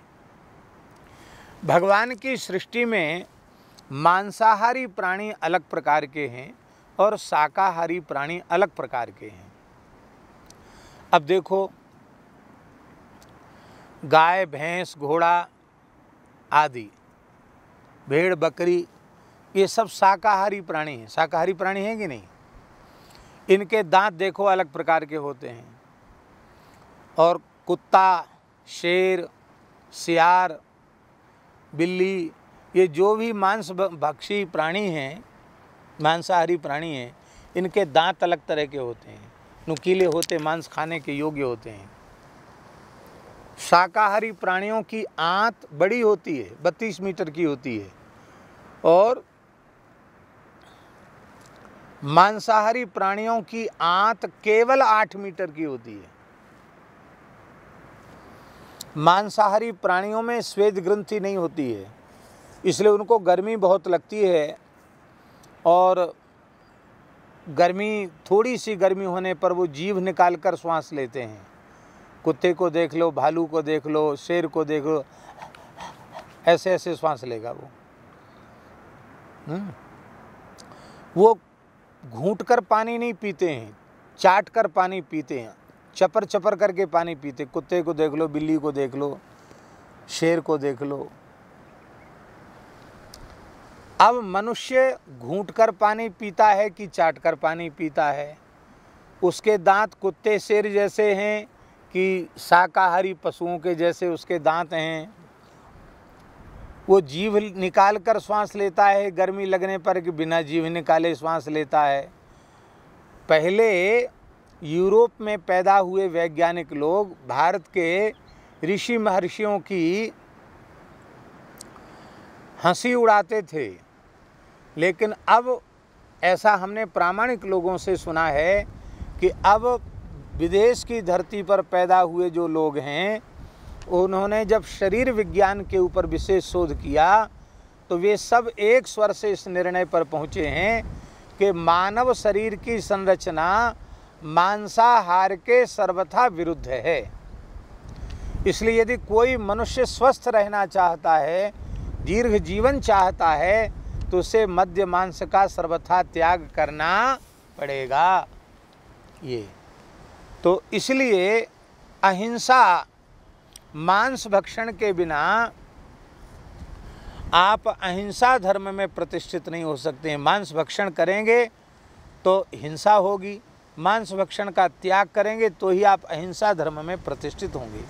भगवान की सृष्टि में मांसाहारी प्राणी अलग प्रकार के हैं और शाकाहारी प्राणी अलग प्रकार के हैं। अब देखो, गाय भैंस घोड़ा आदि, भेड़ बकरी, ये सब शाकाहारी प्राणी हैं। शाकाहारी प्राणी हैं कि नहीं? इनके दांत देखो अलग प्रकार के होते हैं। और कुत्ता, शेर, सियार, बिल्ली, ये जो भी मांस भक्षी प्राणी हैं, मांसाहारी प्राणी हैं, इनके दांत अलग तरह के होते हैं, नुकीले होते, मांस खाने के योग्य होते हैं। शाकाहारी प्राणियों की आंत बड़ी होती है, 32 मीटर की होती है, और मांसाहारी प्राणियों की आंत केवल 8 मीटर की होती है। मांसाहारी प्राणियों में श्वेत ग्रंथि नहीं होती है, इसलिए उनको गर्मी बहुत लगती है, और गर्मी, थोड़ी सी गर्मी होने पर वो जीभ निकाल कर श्वास लेते हैं। कुत्ते को देख लो, भालू को देख लो, शेर को देख लो, ऐसे ऐसे श्वास लेगा वो। वो घूंट कर पानी नहीं पीते हैं, चाट कर पानी पीते हैं, चपर चपर करके पानी पीते। कुत्ते को देख लो, बिल्ली को देख लो, शेर को देख लो। अब मनुष्य घूंट कर पानी पीता है कि चाट कर पानी पीता है? उसके दांत कुत्ते शेर जैसे हैं कि शाकाहारी पशुओं के जैसे उसके दांत हैं? वो जीभ निकाल कर श्वास लेता है गर्मी लगने पर कि बिना जीभ निकाले श्वास लेता है? पहले यूरोप में पैदा हुए वैज्ञानिक लोग भारत के ऋषि महर्षियों की हंसी उड़ाते थे, लेकिन अब ऐसा हमने प्रामाणिक लोगों से सुना है कि अब विदेश की धरती पर पैदा हुए जो लोग हैं, उन्होंने जब शरीर विज्ञान के ऊपर विशेष शोध किया तो वे सब एक स्वर से इस निर्णय पर पहुँचे हैं कि मानव शरीर की संरचना मांसाहार के सर्वथा विरुद्ध है। इसलिए यदि कोई मनुष्य स्वस्थ रहना चाहता है, दीर्घ जीवन चाहता है, तो उसे मद्य मांस का सर्वथा त्याग करना पड़ेगा। ये तो इसलिए अहिंसा, मांस भक्षण के बिना आप अहिंसा धर्म में प्रतिष्ठित नहीं हो सकते हैं। मांस भक्षण करेंगे तो हिंसा होगी, मांस भक्षण का त्याग करेंगे तो ही आप अहिंसा धर्म में प्रतिष्ठित होंगे।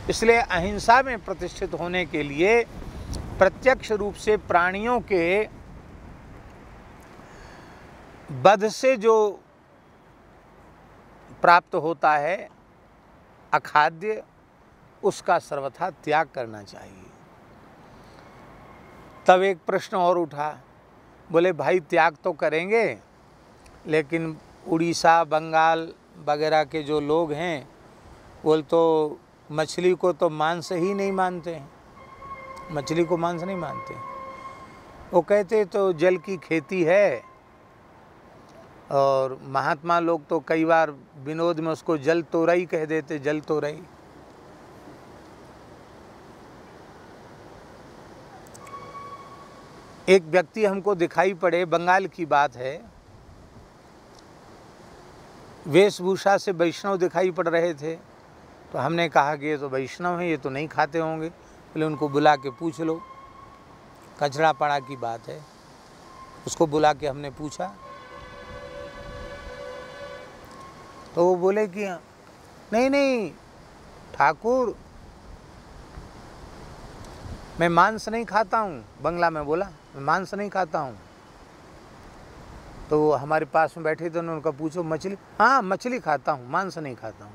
इसलिए अहिंसा में प्रतिष्ठित होने के लिए प्रत्यक्ष रूप से प्राणियों के वध से जो प्राप्त होता है अखाद्य, उसका सर्वथा त्याग करना चाहिए। तब एक प्रश्न और उठा, बोले भाई त्याग तो करेंगे, लेकिन उड़ीसा बंगाल वगैरह के जो लोग हैं वो तो मछली को तो मांस ही नहीं मानते हैं, मछली को मांस नहीं मानते। वो कहते तो जल की खेती है, और महात्मा लोग तो कई बार विनोद में उसको जल तोरई कह देते, जल तोरई। एक व्यक्ति हमको दिखाई पड़े, बंगाल की बात है, वेशभूषा से वैष्णव दिखाई पड़ रहे थे। तो हमने कहा कि ये तो वैष्णव हैं, ये तो नहीं खाते होंगे। बोले उनको बुला के पूछ लो, कचड़ा पड़ा की बात है। उसको बुला के हमने पूछा तो वो बोले कि नहीं नहीं ठाकुर, मैं मांस नहीं खाता हूँ, बंगला में बोला मैं मांस नहीं खाता हूँ। तो वो हमारे पास में बैठे थे, उन्होंने कहा पूछो मछली, हाँ मछली खाता हूँ, मांस नहीं खाता हूँ।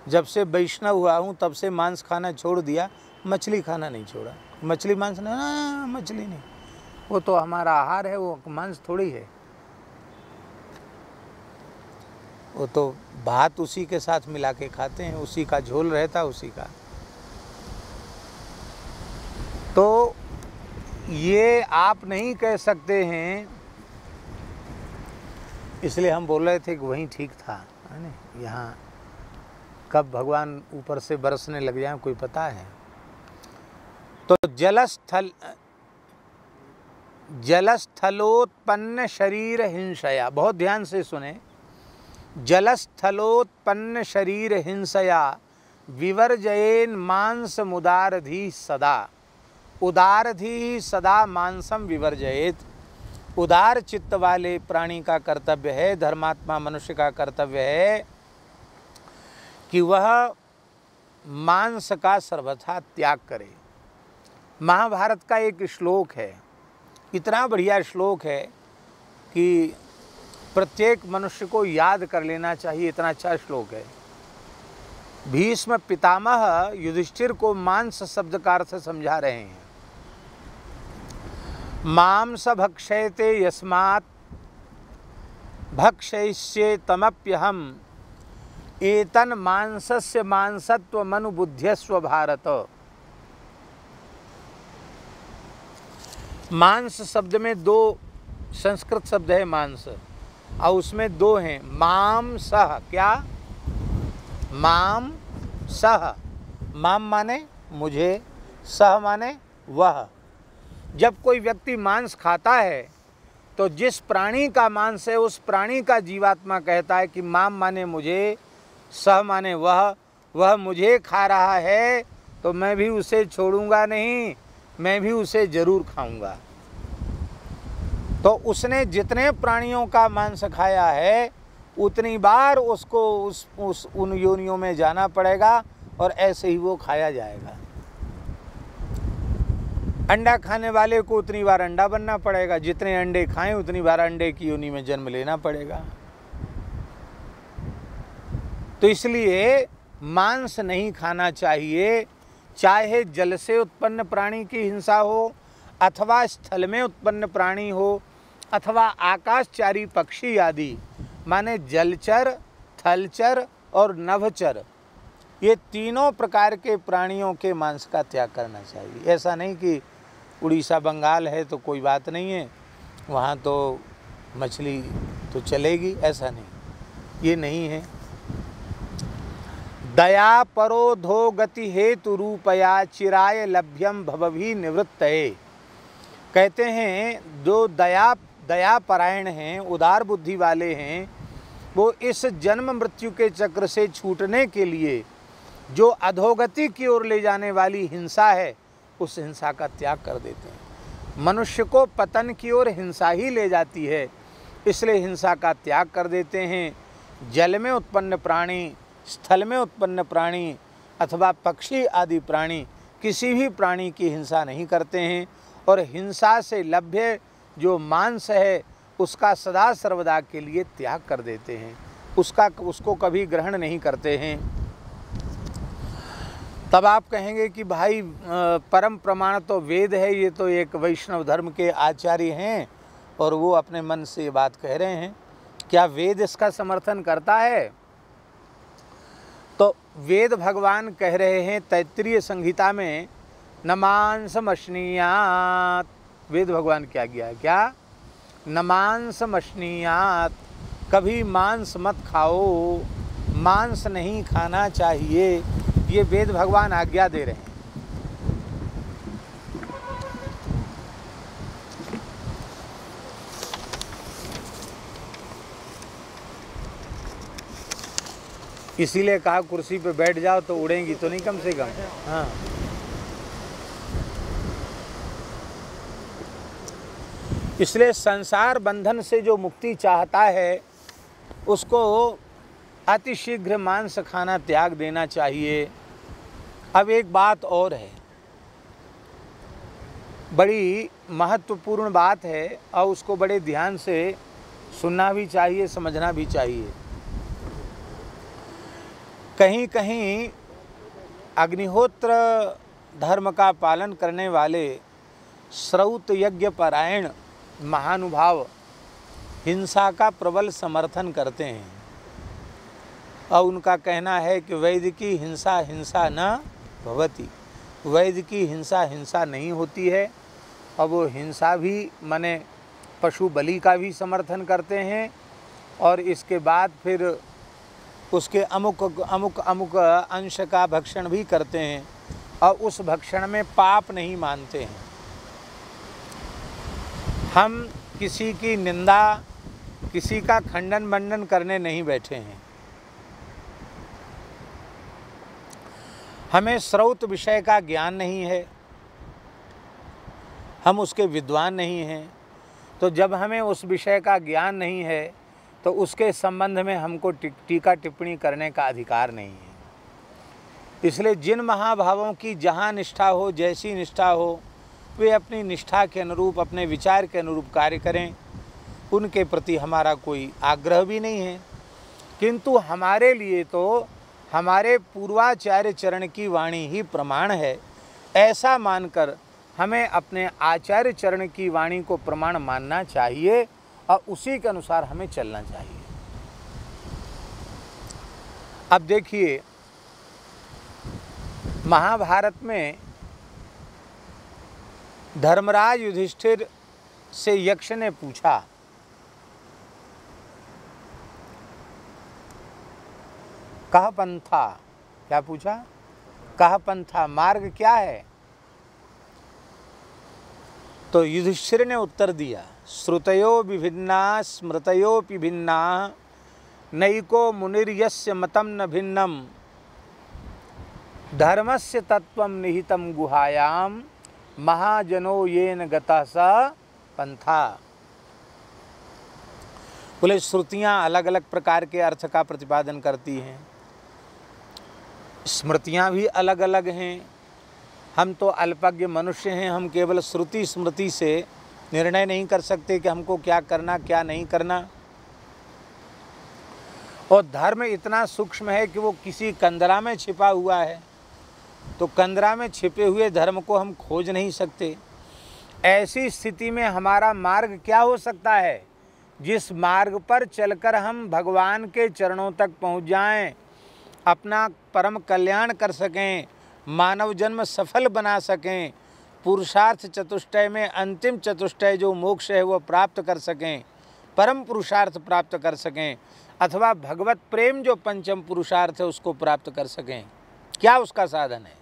जब से वैष्णव हुआ हूँ तब से मांस खाना छोड़ दिया, मछली खाना नहीं छोड़ा। मछली मांस नहीं, हाँ मछली नहीं, वो तो हमारा आहार है, वो मांस थोड़ी है। वो तो भात उसी के साथ मिला के खाते हैं, उसी का झोल रहता उसी का। तो ये आप नहीं कह सकते हैं, इसलिए हम बोल रहे थे कि वहीं ठीक था, है ना। यहाँ कब भगवान ऊपर से बरसने लग जाए कोई पता है। तो जलस्थलोत्पन्न शरीर हिंसया, बहुत ध्यान से सुने, जलस्थलोत्पन्न शरीर हिंसया विवर्जयेन मांस मुदारधि सदा, उदारधि सदा मांसम विवर्जयेत। उदार चित्त वाले प्राणी का कर्तव्य है, धर्मात्मा मनुष्य का कर्तव्य है कि वह मांस का सर्वथा त्याग करे। महाभारत का एक श्लोक है, इतना बढ़िया श्लोक है कि प्रत्येक मनुष्य को याद कर लेना चाहिए, इतना अच्छा श्लोक है। भीष्म पितामह युधिष्ठिर को मांस शब्द का अर्थ समझा रहे हैं। मांस भक्षयते यस्मात् भक्षयिष्ये तमप्यहम् एतन मांसस्य मांसत्वमनुबुध्यस्व भारत। मांस शब्द में दो संस्कृत शब्द है मांस, और उसमें दो हैं, माम सह, क्या माम सह, माम माने मुझे, सह माने वह। जब कोई व्यक्ति मांस खाता है तो जिस प्राणी का मांस है उस प्राणी का जीवात्मा कहता है कि माम माने मुझे, सह माने वह मुझे खा रहा है तो मैं भी उसे छोड़ूंगा नहीं, मैं भी उसे जरूर खाऊंगा। तो उसने जितने प्राणियों का मांस खाया है उतनी बार उसको उन योनियों में जाना पड़ेगा और ऐसे ही वो खाया जाएगा। अंडा खाने वाले को उतनी बार अंडा बनना पड़ेगा, जितने अंडे खाएं उतनी बार अंडे की योनि में जन्म लेना पड़ेगा। तो इसलिए मांस नहीं खाना चाहिए, चाहे जल से उत्पन्न प्राणी की हिंसा हो, अथवा स्थल में उत्पन्न प्राणी हो, अथवा आकाशचारी पक्षी आदि, माने जलचर, थलचर और नभचर, ये तीनों प्रकार के प्राणियों के मांस का त्याग करना चाहिए। ऐसा नहीं कि उड़ीसा बंगाल है तो कोई बात नहीं है, वहाँ तो मछली तो चलेगी, ऐसा नहीं, ये नहीं है। दया परोधो गति हेतु रूपया चिराय लभ्यम भवभी निवृत्तये। कहते हैं जो दया परायण हैं, उदार बुद्धि वाले हैं, वो इस जन्म मृत्यु के चक्र से छूटने के लिए जो अधोगति की ओर ले जाने वाली हिंसा है उस हिंसा का त्याग कर देते हैं। मनुष्य को पतन की ओर हिंसा ही ले जाती है, इसलिए हिंसा का त्याग कर देते हैं। जल में उत्पन्न प्राणी, स्थल में उत्पन्न प्राणी अथवा पक्षी आदि प्राणी, किसी भी प्राणी की हिंसा नहीं करते हैं, और हिंसा से लभ्य जो मांस है उसका सदा सर्वदा के लिए त्याग कर देते हैं, उसको कभी ग्रहण नहीं करते हैं। तब आप कहेंगे कि भाई परम प्रमाण तो वेद है, ये तो एक वैष्णव धर्म के आचार्य हैं और वो अपने मन से ये बात कह रहे हैं, क्या वेद इसका समर्थन करता है? तो वेद भगवान कह रहे हैं तैत्तिरीय संहिता में, न मांसमश्नीयात्, वेद भगवान क्या किया है, क्या न मांसमश्नीयात्, कभी मांस मत खाओ, मांस नहीं खाना चाहिए, ये वेद भगवान आज्ञा दे रहे हैं। इसीलिए कहा कुर्सी पे बैठ जाओ तो उड़ेंगी तो नहीं कम से कम। हाँ, इसलिए संसार बंधन से जो मुक्ति चाहता है उसको अतिशीघ्र मांस खाना त्याग देना चाहिए। अब एक बात और है, बड़ी महत्वपूर्ण बात है और उसको बड़े ध्यान से सुनना भी चाहिए, समझना भी चाहिए। कहीं कहीं अग्निहोत्र धर्म का पालन करने वाले श्रौत यज्ञ परायण महानुभाव हिंसा का प्रबल समर्थन करते हैं और उनका कहना है कि वैदिकी हिंसा हिंसा न भवति, वैदिकी हिंसा हिंसा नहीं होती है। और वो हिंसा भी माने पशु बलि का भी समर्थन करते हैं और इसके बाद फिर उसके अमुक अमुक अमुक अंश का भक्षण भी करते हैं और उस भक्षण में पाप नहीं मानते हैं। हम किसी की निंदा, किसी का खंडन मंडन करने नहीं बैठे हैं। हमें श्रौत विषय का ज्ञान नहीं है, हम उसके विद्वान नहीं हैं, तो जब हमें उस विषय का ज्ञान नहीं है तो उसके संबंध में हमको टीका टिप्पणी करने का अधिकार नहीं है। इसलिए जिन महाभावों की जहाँ निष्ठा हो, जैसी निष्ठा हो, वे अपनी निष्ठा के अनुरूप, अपने विचार के अनुरूप कार्य करें, उनके प्रति हमारा कोई आग्रह भी नहीं है। किंतु हमारे लिए तो हमारे पूर्वाचार्य चरण की वाणी ही प्रमाण है, ऐसा मानकर हमें अपने आचार्य चरण की वाणी को प्रमाण मानना चाहिए और उसी के अनुसार हमें चलना चाहिए। अब देखिए, महाभारत में धर्मराज युधिष्ठिर से यक्ष ने पूछा, कह पंथा, क्या पूछा? कह पंथा, मार्ग क्या है? तो युधिष्ठिर ने उत्तर दिया, श्रुतयो विभिन्ना स्मृतयोपि भिन्ना नैको मुनिर्यस्य मतम न भिन्नम धर्मस्य तत्वं निहितं गुहायाम महाजनो येन गतः स पंथा। बोले श्रुतियाँ अलग अलग प्रकार के अर्थ का प्रतिपादन करती हैं, स्मृतियाँ भी अलग अलग हैं। हम तो अल्पज्ञ मनुष्य हैं, हम केवल श्रुति स्मृति से निर्णय नहीं कर सकते कि हमको क्या करना क्या नहीं करना। और धर्म इतना सूक्ष्म है कि वो किसी कंदरा में छिपा हुआ है, तो कंदरा में छिपे हुए धर्म को हम खोज नहीं सकते। ऐसी स्थिति में हमारा मार्ग क्या हो सकता है? जिस मार्ग पर चलकर हम भगवान के चरणों तक पहुंच जाएं, अपना परम कल्याण कर सकें, मानव जन्म सफल बना सकें, पुरुषार्थ चतुष्टय में अंतिम चतुष्टय जो मोक्ष है वो प्राप्त कर सकें, परम पुरुषार्थ प्राप्त कर सकें, अथवा भगवत प्रेम जो पंचम पुरुषार्थ है उसको प्राप्त कर सकें, क्या उसका साधन है?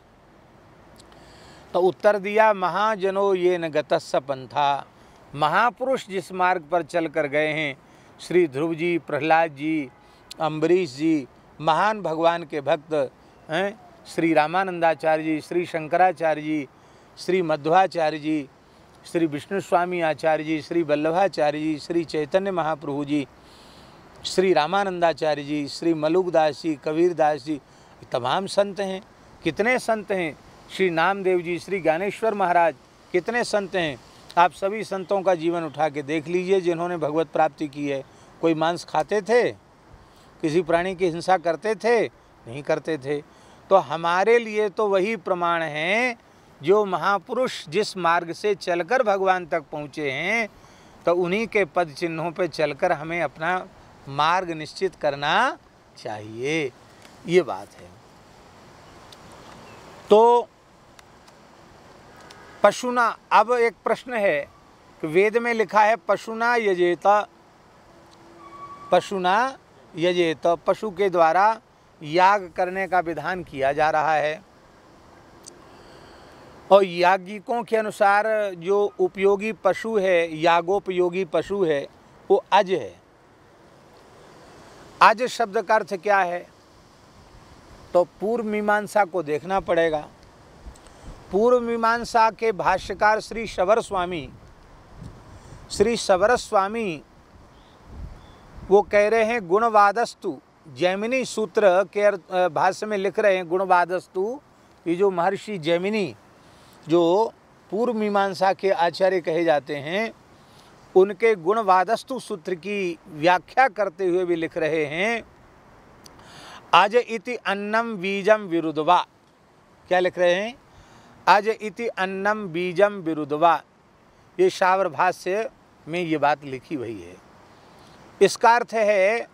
तो उत्तर दिया, महाजनो येन गतः स पंथा। महापुरुष जिस मार्ग पर चल कर गए हैं, श्री ध्रुव जी, प्रहलाद जी, अम्बरीश जी, महान भगवान के भक्त हैं, श्री रामानंदाचार्य जी, श्री शंकराचार्य जी, श्री मध्वाचार्य जी, श्री विष्णु स्वामी आचार्य जी, श्री वल्लभाचार्य जी, श्री चैतन्य महाप्रभु जी, श्री रामानंदाचार्य जी, श्री मलुकदास जी, कबीरदास जी, तमाम संत हैं। कितने संत हैं? श्री नामदेव जी, श्री ज्ञानेश्वर महाराज, कितने संत हैं। आप सभी संतों का जीवन उठा के देख लीजिए जिन्होंने भगवत प्राप्ति की है। कोई मांस खाते थे? किसी प्राणी की हिंसा करते थे? नहीं करते थे। तो हमारे लिए तो वही प्रमाण हैं जो महापुरुष जिस मार्ग से चलकर भगवान तक पहुँचे हैं, तो उन्हीं के पद चिन्हों पर चलकर हमें अपना मार्ग निश्चित करना चाहिए। ये बात है। तो पशुना, अब एक प्रश्न है कि वेद में लिखा है पशुना यजेत, पशुना यजेत, पशु के द्वारा याग करने का विधान किया जा रहा है। और याज्ञिकों के अनुसार जो उपयोगी पशु है, यागोपयोगी पशु है, वो अज है। अज शब्द का अर्थ क्या है? तो पूर्व मीमांसा को देखना पड़ेगा। पूर्व मीमांसा के भाष्यकार श्री शबर स्वामी वो कह रहे हैं गुणवादस्तु, जैमिनी सूत्र के भाष्य में लिख रहे हैं गुणवादस्तु। ये जो महर्षि जैमिनी जो पूर्व मीमांसा के आचार्य कहे जाते हैं, उनके गुणवादस्तु सूत्र की व्याख्या करते हुए भी लिख रहे हैं, अज इति अन्नम बीजम विरुद्धवा। क्या लिख रहे हैं? अज इति अन्नम बीजम विरुद्धवा। ये शावर भाष्य में ये बात लिखी हुई है। इसका अर्थ है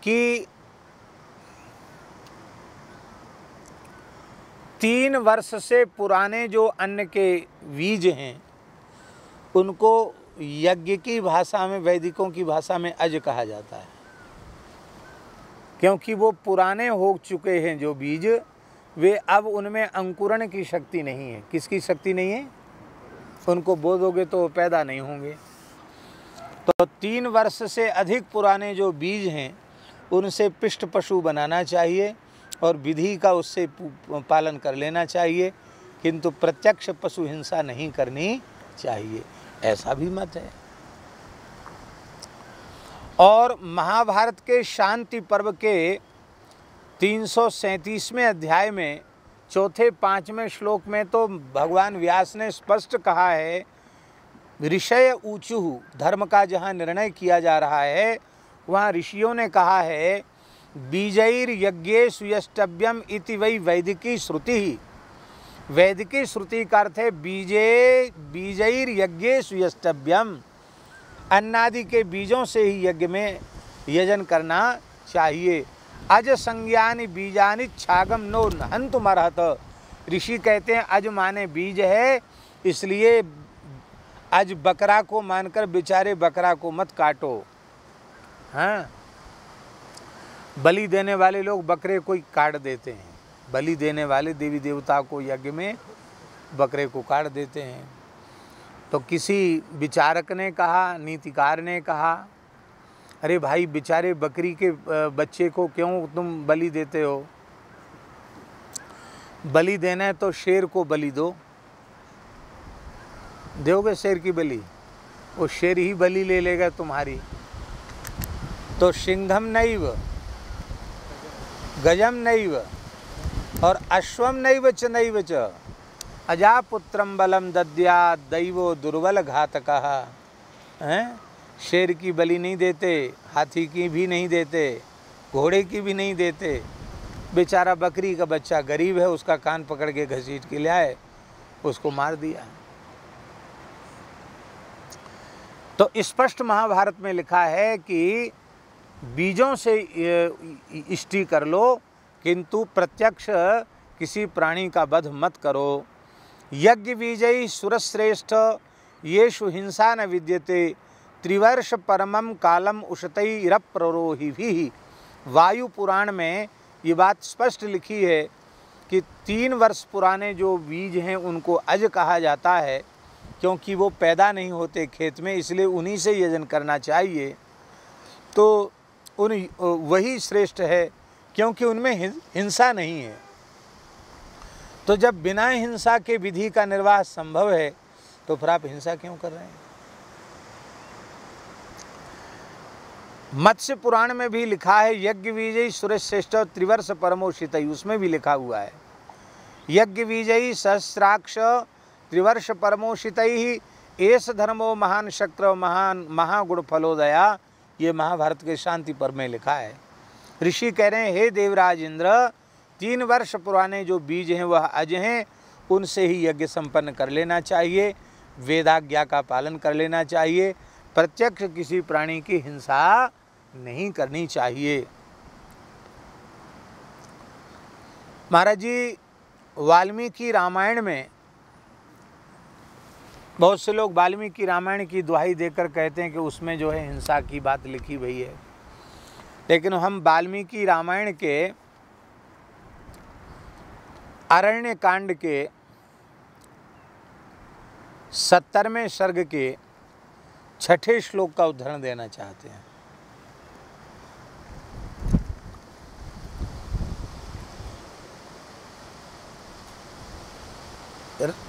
कि 3 वर्ष से पुराने जो अन्न के बीज हैं उनको यज्ञ की भाषा में, वैदिकों की भाषा में अज कहा जाता है, क्योंकि वो पुराने हो चुके हैं जो बीज, वे अब उनमें अंकुरण की शक्ति नहीं है। किसकी शक्ति नहीं है? उनको बो दोगे तो वो पैदा नहीं होंगे। तो 3 वर्ष से अधिक पुराने जो बीज हैं उनसे पिष्ट पशु बनाना चाहिए और विधि का उससे पालन कर लेना चाहिए, किंतु प्रत्यक्ष पशु हिंसा नहीं करनी चाहिए, ऐसा भी मत है। और महाभारत के शांति पर्व के 337वें अध्याय में 4-5वें श्लोक में तो भगवान व्यास ने स्पष्ट कहा है, ऋषय ऊचुः, धर्म का जहाँ निर्णय किया जा रहा है वहाँ ऋषियों ने कहा है, बीजैर यज्ञेषु यष्टव्यम इति वै वैदिकी श्रुति। वैदिकी श्रुति का अर्थ है बीजैर यज्ञेषु यष्टव्यम, अन्नादि के बीजों से ही यज्ञ में यजन करना चाहिए। अज संज्ञानि बीजानि छागम नो हन्तुमर्हत। ऋषि कहते हैं अज माने बीज है, इसलिए अज बकरा को मानकर बेचारे बकरा को मत काटो। हाँ, बलि देने वाले लोग बकरे को ही काट देते हैं, बलि देने वाले देवी देवता को यज्ञ में बकरे को काट देते हैं। तो किसी विचारक ने कहा, नीतिकार ने कहा, अरे भाई बेचारे बकरी के बच्चे को क्यों तुम बलि देते हो? बलि देना है तो शेर को बलि दो। दोगे शेर की बलि? वो शेर ही बलि ले लेगा तुम्हारी। तो सिंघम नैव गजम नैव और अश्वम नैव च नैव च अजापुत्रम बलम दद्या दैवो दुर्बल घातकः। हैं? शेर की बलि नहीं देते, हाथी की भी नहीं देते, घोड़े की भी नहीं देते। बेचारा बकरी का बच्चा गरीब है, उसका कान पकड़ के घसीट के ले आए, उसको मार दिया। तो स्पष्ट महाभारत में लिखा है कि बीजों से इष्टि कर लो, किंतु प्रत्यक्ष किसी प्राणी का वध मत करो। यज्ञ बीजई सुरश्रेष्ठ येषु हिंसा न विद्यते, त्रिवर्ष परमम कालम उशतैरप्ररोहिभिः। वायु पुराण में ये बात स्पष्ट लिखी है कि 3 वर्ष पुराने जो बीज हैं उनको अज कहा जाता है, क्योंकि वो पैदा नहीं होते खेत में, इसलिए उन्हीं से यजन करना चाहिए। तो वही श्रेष्ठ है, क्योंकि उनमें हिंसा नहीं है। तो जब बिना हिंसा के विधि का निर्वाह संभव है तो फिर आप हिंसा क्यों कर रहे हैं? मत्स्य पुराण में भी लिखा है, यज्ञ बीजई सुरश्रेष्ठ त्रिवर्ष परमोषितई, उसमें भी लिखा हुआ है यज्ञ बीजई सहस्राक्ष त्रिवर्ष परमोषितई एस धर्मो महान शक्र महान महागुण फलोदया। ये महाभारत के शांति पर्व में लिखा है। ऋषि कह रहे हैं, हे देवराज इंद्र, 3 वर्ष पुराने जो बीज हैं वह अज हैं, उनसे ही यज्ञ संपन्न कर लेना चाहिए, वेदाज्ञा का पालन कर लेना चाहिए, प्रत्यक्ष किसी प्राणी की हिंसा नहीं करनी चाहिए। महाराज जी, वाल्मीकि रामायण में बहुत से लोग वाल्मीकि रामायण की दुहाई देकर कहते हैं कि उसमें जो है हिंसा की बात लिखी हुई है, लेकिन हम वाल्मीकि रामायण के अरण्य कांड के 70वें सर्ग के 6ठे श्लोक का उदाहरण देना चाहते हैं।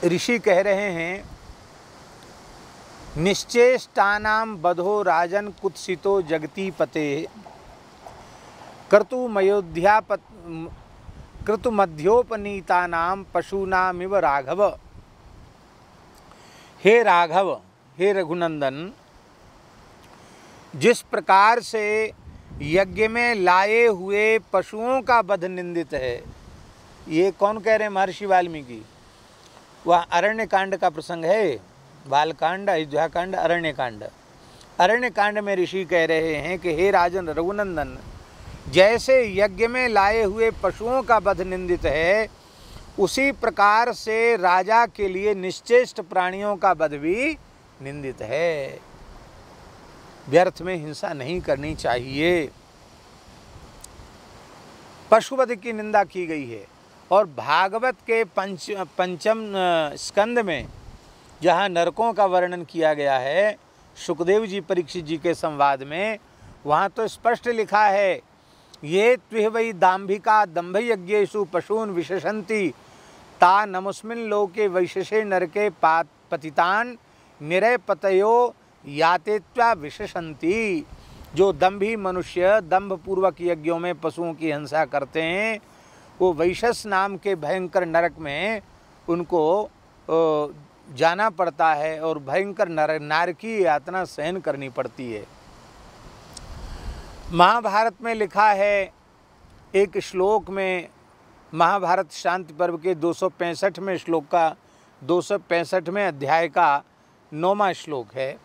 ऋषि कह रहे हैं, निश्चेष्टानां बधो राजन कुत्सितो जगती पते, क्रतुमध्योपनीतानां पशूनामिव राघव। हे राघव, हे रघुनंदन, जिस प्रकार से यज्ञ में लाए हुए पशुओं का वध निंदित है। ये कौन कह रहे हैं? महर्षि वाल्मीकि। वह अरण्य कांड का प्रसंग है। बालकांड, अयोध्या कांड, अरण्य कांड। अरण्य कांड में ऋषि कह रहे हैं कि हे राजन रघुनंदन, जैसे यज्ञ में लाए हुए पशुओं का वध निंदित है, उसी प्रकार से राजा के लिए निश्चेष्ट प्राणियों का वध भी निंदित है। व्यर्थ में हिंसा नहीं करनी चाहिए। पशुवध की निंदा की गई है। और भागवत के पंचम स्कंद में जहाँ नरकों का वर्णन किया गया है, सुखदेव जी परीक्षित जी के संवाद में, वहाँ तो स्पष्ट लिखा है, ये त्विहवै दाम्भिका दम्भयज्ञेषु पशून् विशेषन्ति ता नमुस्मिन् लोके वैशेषे नरके पतितान् निरयपतयो यातेत्वा विशेषन्ति। जो दम्भी मनुष्य दम्भ पूर्वक यज्ञों में पशुओं की हिंसा करते हैं, वो वैशस नाम के भयंकर नरक में उनको जाना पड़ता है और भयंकर नारकीय यातना सहन करनी पड़ती है। महाभारत में लिखा है एक श्लोक में, महाभारत शांति पर्व के 265वें श्लोक का 265वें अध्याय का 9वां श्लोक है।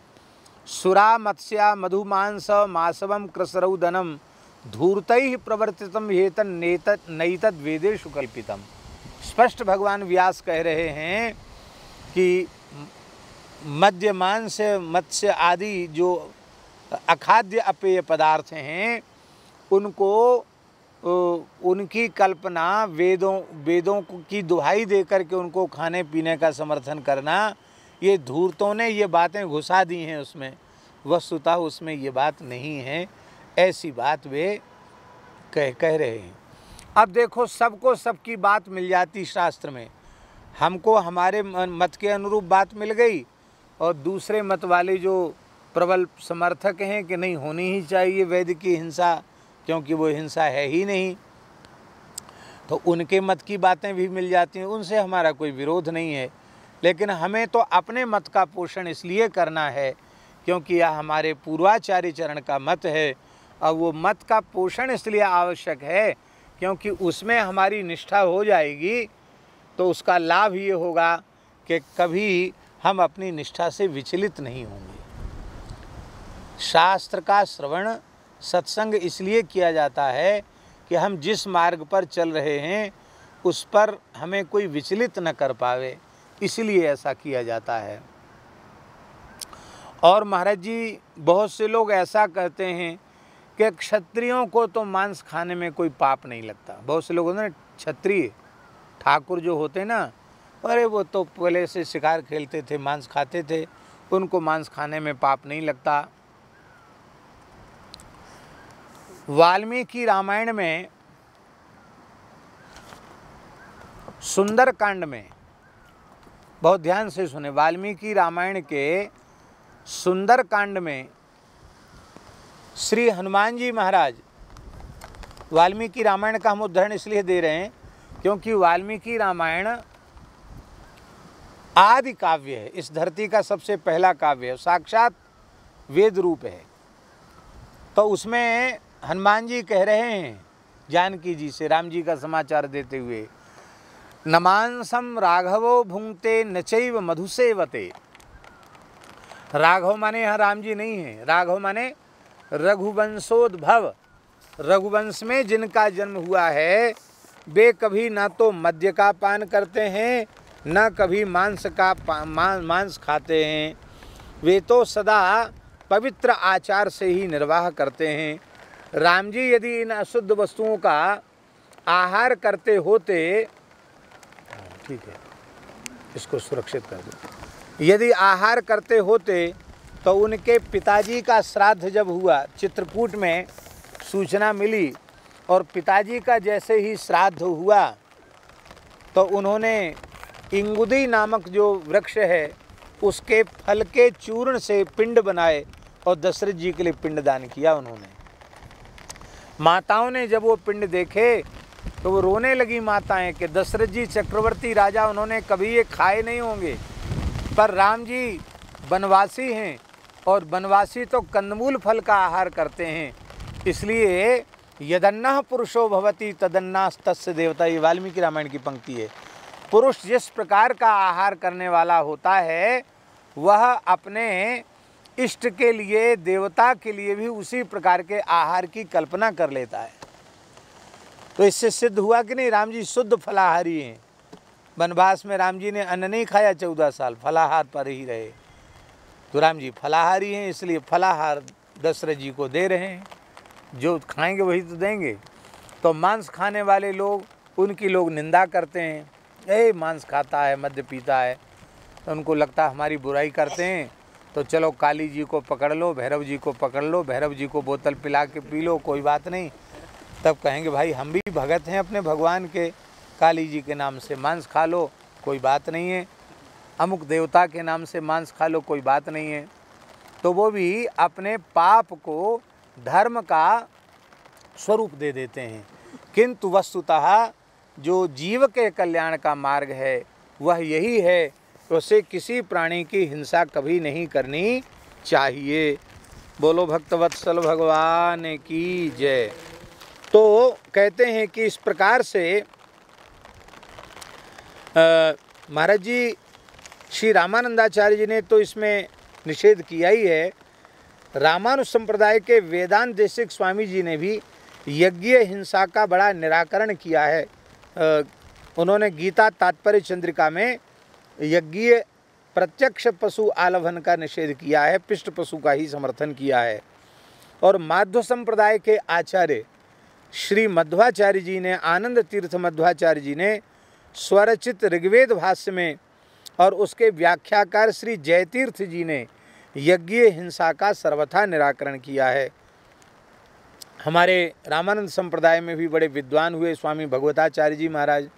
सुरा मत्स्या मधुमांस मासवम कृसरौदनम धूर्तैः प्रवर्तितम हेतन नैतद वेदेषु कल्पितम। स्पष्ट भगवान व्यास कह रहे हैं कि मद्य मांस मत्स्य आदि जो अखाद्य अपेय पदार्थ हैं, उनको उनकी कल्पना वेदों की दुहाई दे करके उनको खाने पीने का समर्थन करना, ये धूर्तों ने ये बातें घुसा दी हैं उसमें। वस्तुतः उसमें ये बात नहीं है, ऐसी बात वे कह रहे हैं। अब देखो, सबको सबकी बात मिल जाती शास्त्र में। हमको हमारे मत के अनुरूप बात मिल गई, और दूसरे मत वाले जो प्रबल समर्थक हैं कि नहीं होनी ही चाहिए वैद की हिंसा, क्योंकि वो हिंसा है ही नहीं, तो उनके मत की बातें भी मिल जाती हैं। उनसे हमारा कोई विरोध नहीं है, लेकिन हमें तो अपने मत का पोषण इसलिए करना है क्योंकि यह हमारे पूर्वाचार्य चरण का मत है। और वो मत का पोषण इसलिए आवश्यक है क्योंकि उसमें हमारी निष्ठा हो जाएगी, तो उसका लाभ ये होगा कि कभी हम अपनी निष्ठा से विचलित नहीं होंगे। शास्त्र का श्रवण सत्संग इसलिए किया जाता है कि हम जिस मार्ग पर चल रहे हैं उस पर हमें कोई विचलित न कर पावे, इसलिए ऐसा किया जाता है। और महाराज जी, बहुत से लोग ऐसा कहते हैं कि क्षत्रियों को तो मांस खाने में कोई पाप नहीं लगता। बहुत से लोग होते हैं क्षत्रिय ठाकुर जो होते ना, अरे वो तो पहले से शिकार खेलते थे, मांस खाते थे, उनको मांस खाने में पाप नहीं लगता। वाल्मीकि रामायण में सुंदर कांड में, बहुत ध्यान से सुने, वाल्मीकि रामायण के सुंदर कांड में श्री हनुमान जी महाराज, वाल्मीकि रामायण का हम उदाहरण इसलिए दे रहे हैं क्योंकि वाल्मीकि रामायण आदि काव्य है, इस धरती का सबसे पहला काव्य है, साक्षात वेद रूप है। तो उसमें हनुमान जी कह रहे हैं जानकी जी से, राम जी का समाचार देते हुए, नमांसम राघवो भुंक्ते न चैव मधुसेवते। राघव माने यहाँ राम जी नहीं है, राघव माने रघुवंशोद्भव, रघुवंश में जिनका जन्म हुआ है, वे कभी ना तो मद्य का पान करते हैं न कभी मांस खाते हैं। वे तो सदा पवित्र आचार से ही निर्वाह करते हैं। राम जी यदि इन अशुद्ध वस्तुओं का आहार करते होते, ठीक है इसको सुरक्षित कर दो, यदि आहार करते होते तो उनके पिताजी का श्राद्ध जब हुआ, चित्रकूट में सूचना मिली, और पिताजी का जैसे ही श्राद्ध हुआ तो उन्होंने इंगुदी नामक जो वृक्ष है उसके फल के चूर्ण से पिंड बनाए और दशरथ जी के लिए पिंड दान किया उन्होंने। माताओं ने जब वो पिंड देखे तो वो रोने लगी माताएं कि दशरथ जी चक्रवर्ती राजा, उन्होंने कभी ये खाए नहीं होंगे, पर राम जी वनवासी हैं और वनवासी तो कंदमूल फल का आहार करते हैं, इसलिए यदन्नः पुरुषो भवति तदन्नास्तस्य देवता, ये वाल्मीकि रामायण की पंक्ति है। पुरुष जिस प्रकार का आहार करने वाला होता है वह अपने इष्ट के लिए, देवता के लिए भी उसी प्रकार के आहार की कल्पना कर लेता है। तो इससे सिद्ध हुआ कि नहीं राम जी शुद्ध फलाहारी हैं। वनवास में राम जी ने अन्न नहीं खाया, 14 साल फलाहार पर ही रहे। तो राम जी फलाहारी हैं, इसलिए फलाहार दशरथ जी को दे रहे हैं, जो खाएंगे वही तो देंगे। तो मांस खाने वाले लोग, उनकी लोग निंदा करते हैं, ए मांस खाता है, मद्य पीता है, तो उनको लगता है हमारी बुराई करते हैं, तो चलो काली जी को पकड़ लो, भैरव जी को पकड़ लो, भैरव जी को बोतल पिला के पी लो, कोई बात नहीं। तब कहेंगे भाई हम भी भगत हैं अपने भगवान के, काली जी के नाम से मांस खा लो, कोई बात नहीं है, अमुक देवता के नाम से मांस खा लो, कोई बात नहीं है। तो वो भी अपने पाप को धर्म का स्वरूप दे देते हैं। किंतु वस्तुतः जो जीव के कल्याण का मार्ग है वह यही है, उसे किसी प्राणी की हिंसा कभी नहीं करनी चाहिए। बोलो भक्तवत्सल भगवान की जय। तो कहते हैं कि इस प्रकार से महाराज जी श्री रामानंदाचार्य जी ने तो इसमें निषेध किया ही है। रामानुज संप्रदाय के वेदांत देशिक स्वामी जी ने भी यज्ञीय हिंसा का बड़ा निराकरण किया है। उन्होंने गीता तात्पर्य चंद्रिका में यज्ञीय प्रत्यक्ष पशु आलभन का निषेध किया है, पिष्ट पशु का ही समर्थन किया है। और माध्व संप्रदाय के आचार्य श्री मध्वाचार्य जी ने, आनंद तीर्थ मध्वाचार्य जी ने स्वरचित ऋग्वेद भाष्य में और उसके व्याख्याकार श्री जयतीर्थ जी ने यज्ञीय हिंसा का सर्वथा निराकरण किया है। हमारे रामानंद संप्रदाय में भी बड़े विद्वान हुए स्वामी भगवताचार्य जी महाराज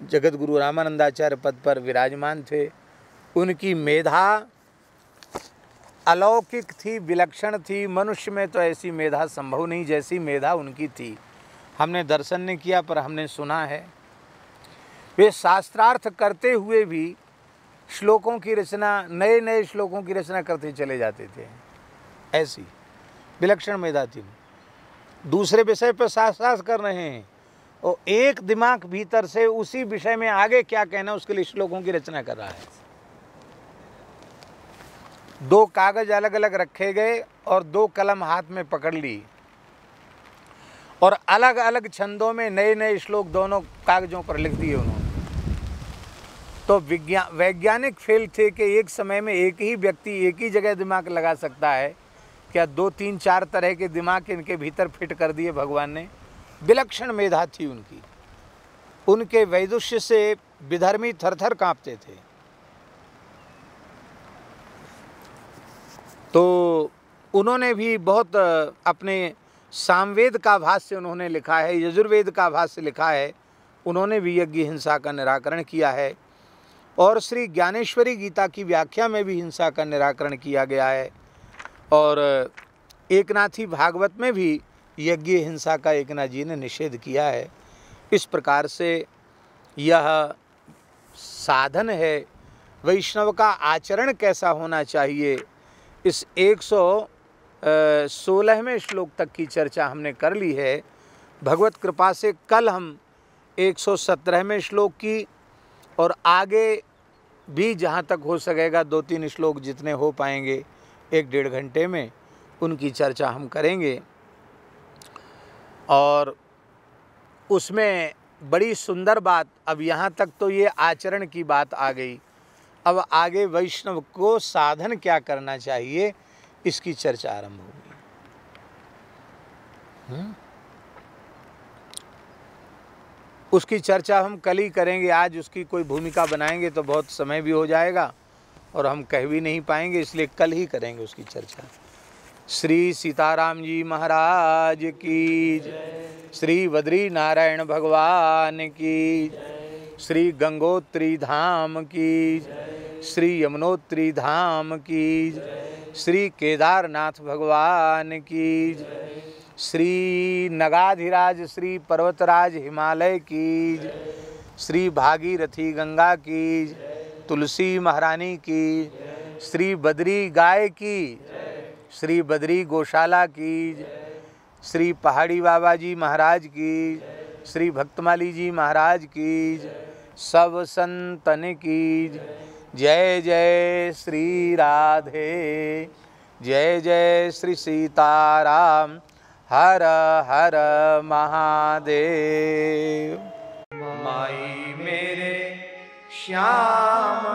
जगत गुरु रामानंदाचार्य पद पर विराजमान थे। उनकी मेधा अलौकिक थी, विलक्षण थी। मनुष्य में तो ऐसी मेधा संभव नहीं जैसी मेधा उनकी थी। हमने दर्शन नहीं किया पर हमने सुना है। वे शास्त्रार्थ करते हुए भी श्लोकों की रचना, नए नए श्लोकों की रचना करते चले जाते थे। ऐसी विलक्षण मेधा थी। दूसरे विषय पर शास्त्रार्थ कर रहे हैं और एक दिमाग भीतर से उसी विषय में आगे क्या कहना उसके लिए श्लोकों की रचना कर रहा है। 2 कागज अलग अलग रखे गए और 2 कलम हाथ में पकड़ ली और अलग अलग छंदों में नए नए श्लोक दोनों कागजों पर लिख दिए उन्होंने। तो वैज्ञानिक फेल थे कि एक समय में एक ही व्यक्ति एक ही जगह दिमाग लगा सकता है। क्या 2, 3, 4 तरह के दिमाग इनके भीतर फिट कर दिए भगवान ने। विलक्षण मेधा थी उनकी। उनके वैदुष्य से विधर्मी थरथर कांपते थे। तो उन्होंने भी बहुत अपने सामवेद का भाष्य उन्होंने लिखा है, यजुर्वेद का भाष्य लिखा है। उन्होंने भी यज्ञ हिंसा का निराकरण किया है और श्री ज्ञानेश्वरी गीता की व्याख्या में भी हिंसा का निराकरण किया गया है। और एकनाथी भागवत में भी यज्ञ हिंसा का एकनाथ जी ने निषेध किया है। इस प्रकार से यह साधन है। वैष्णव का आचरण कैसा होना चाहिए, इस 116वें श्लोक तक की चर्चा हमने कर ली है। भगवत कृपा से कल हम 117वें श्लोक की और आगे भी जहाँ तक हो सकेगा 2-3 श्लोक जितने हो पाएंगे 1-1.5 घंटे में उनकी चर्चा हम करेंगे। और उसमें बड़ी सुंदर बात, अब यहाँ तक तो ये आचरण की बात आ गई। अब आगे वैष्णव को साधन क्या करना चाहिए इसकी चर्चा आरंभ होगी। उसकी चर्चा हम कल ही करेंगे। आज उसकी कोई भूमिका बनाएंगे तो बहुत समय भी हो जाएगा और हम कह भी नहीं पाएंगे, इसलिए कल ही करेंगे उसकी चर्चा। श्री सीताराम जी महाराज की जय। श्री बद्री नारायण भगवान की जय। श्री गंगोत्री धाम की जय। श्री यमुनोत्री धाम की जय। श्री केदारनाथ भगवान की जय। श्री नगाधिराज श्री पर्वतराज हिमालय की जय। श्री भागीरथी गंगा की जय। तुलसी महारानी की, श्री बद्री गाय की, श्री बद्री गौशाला की, श्री पहाड़ी बाबा जी महाराज की, श्री भक्तमाली जी महाराज की, सब संतन की। जय जय श्री राधे, जय जय श्री सीताराम, हर हर महादेव। माई मेरे श्याम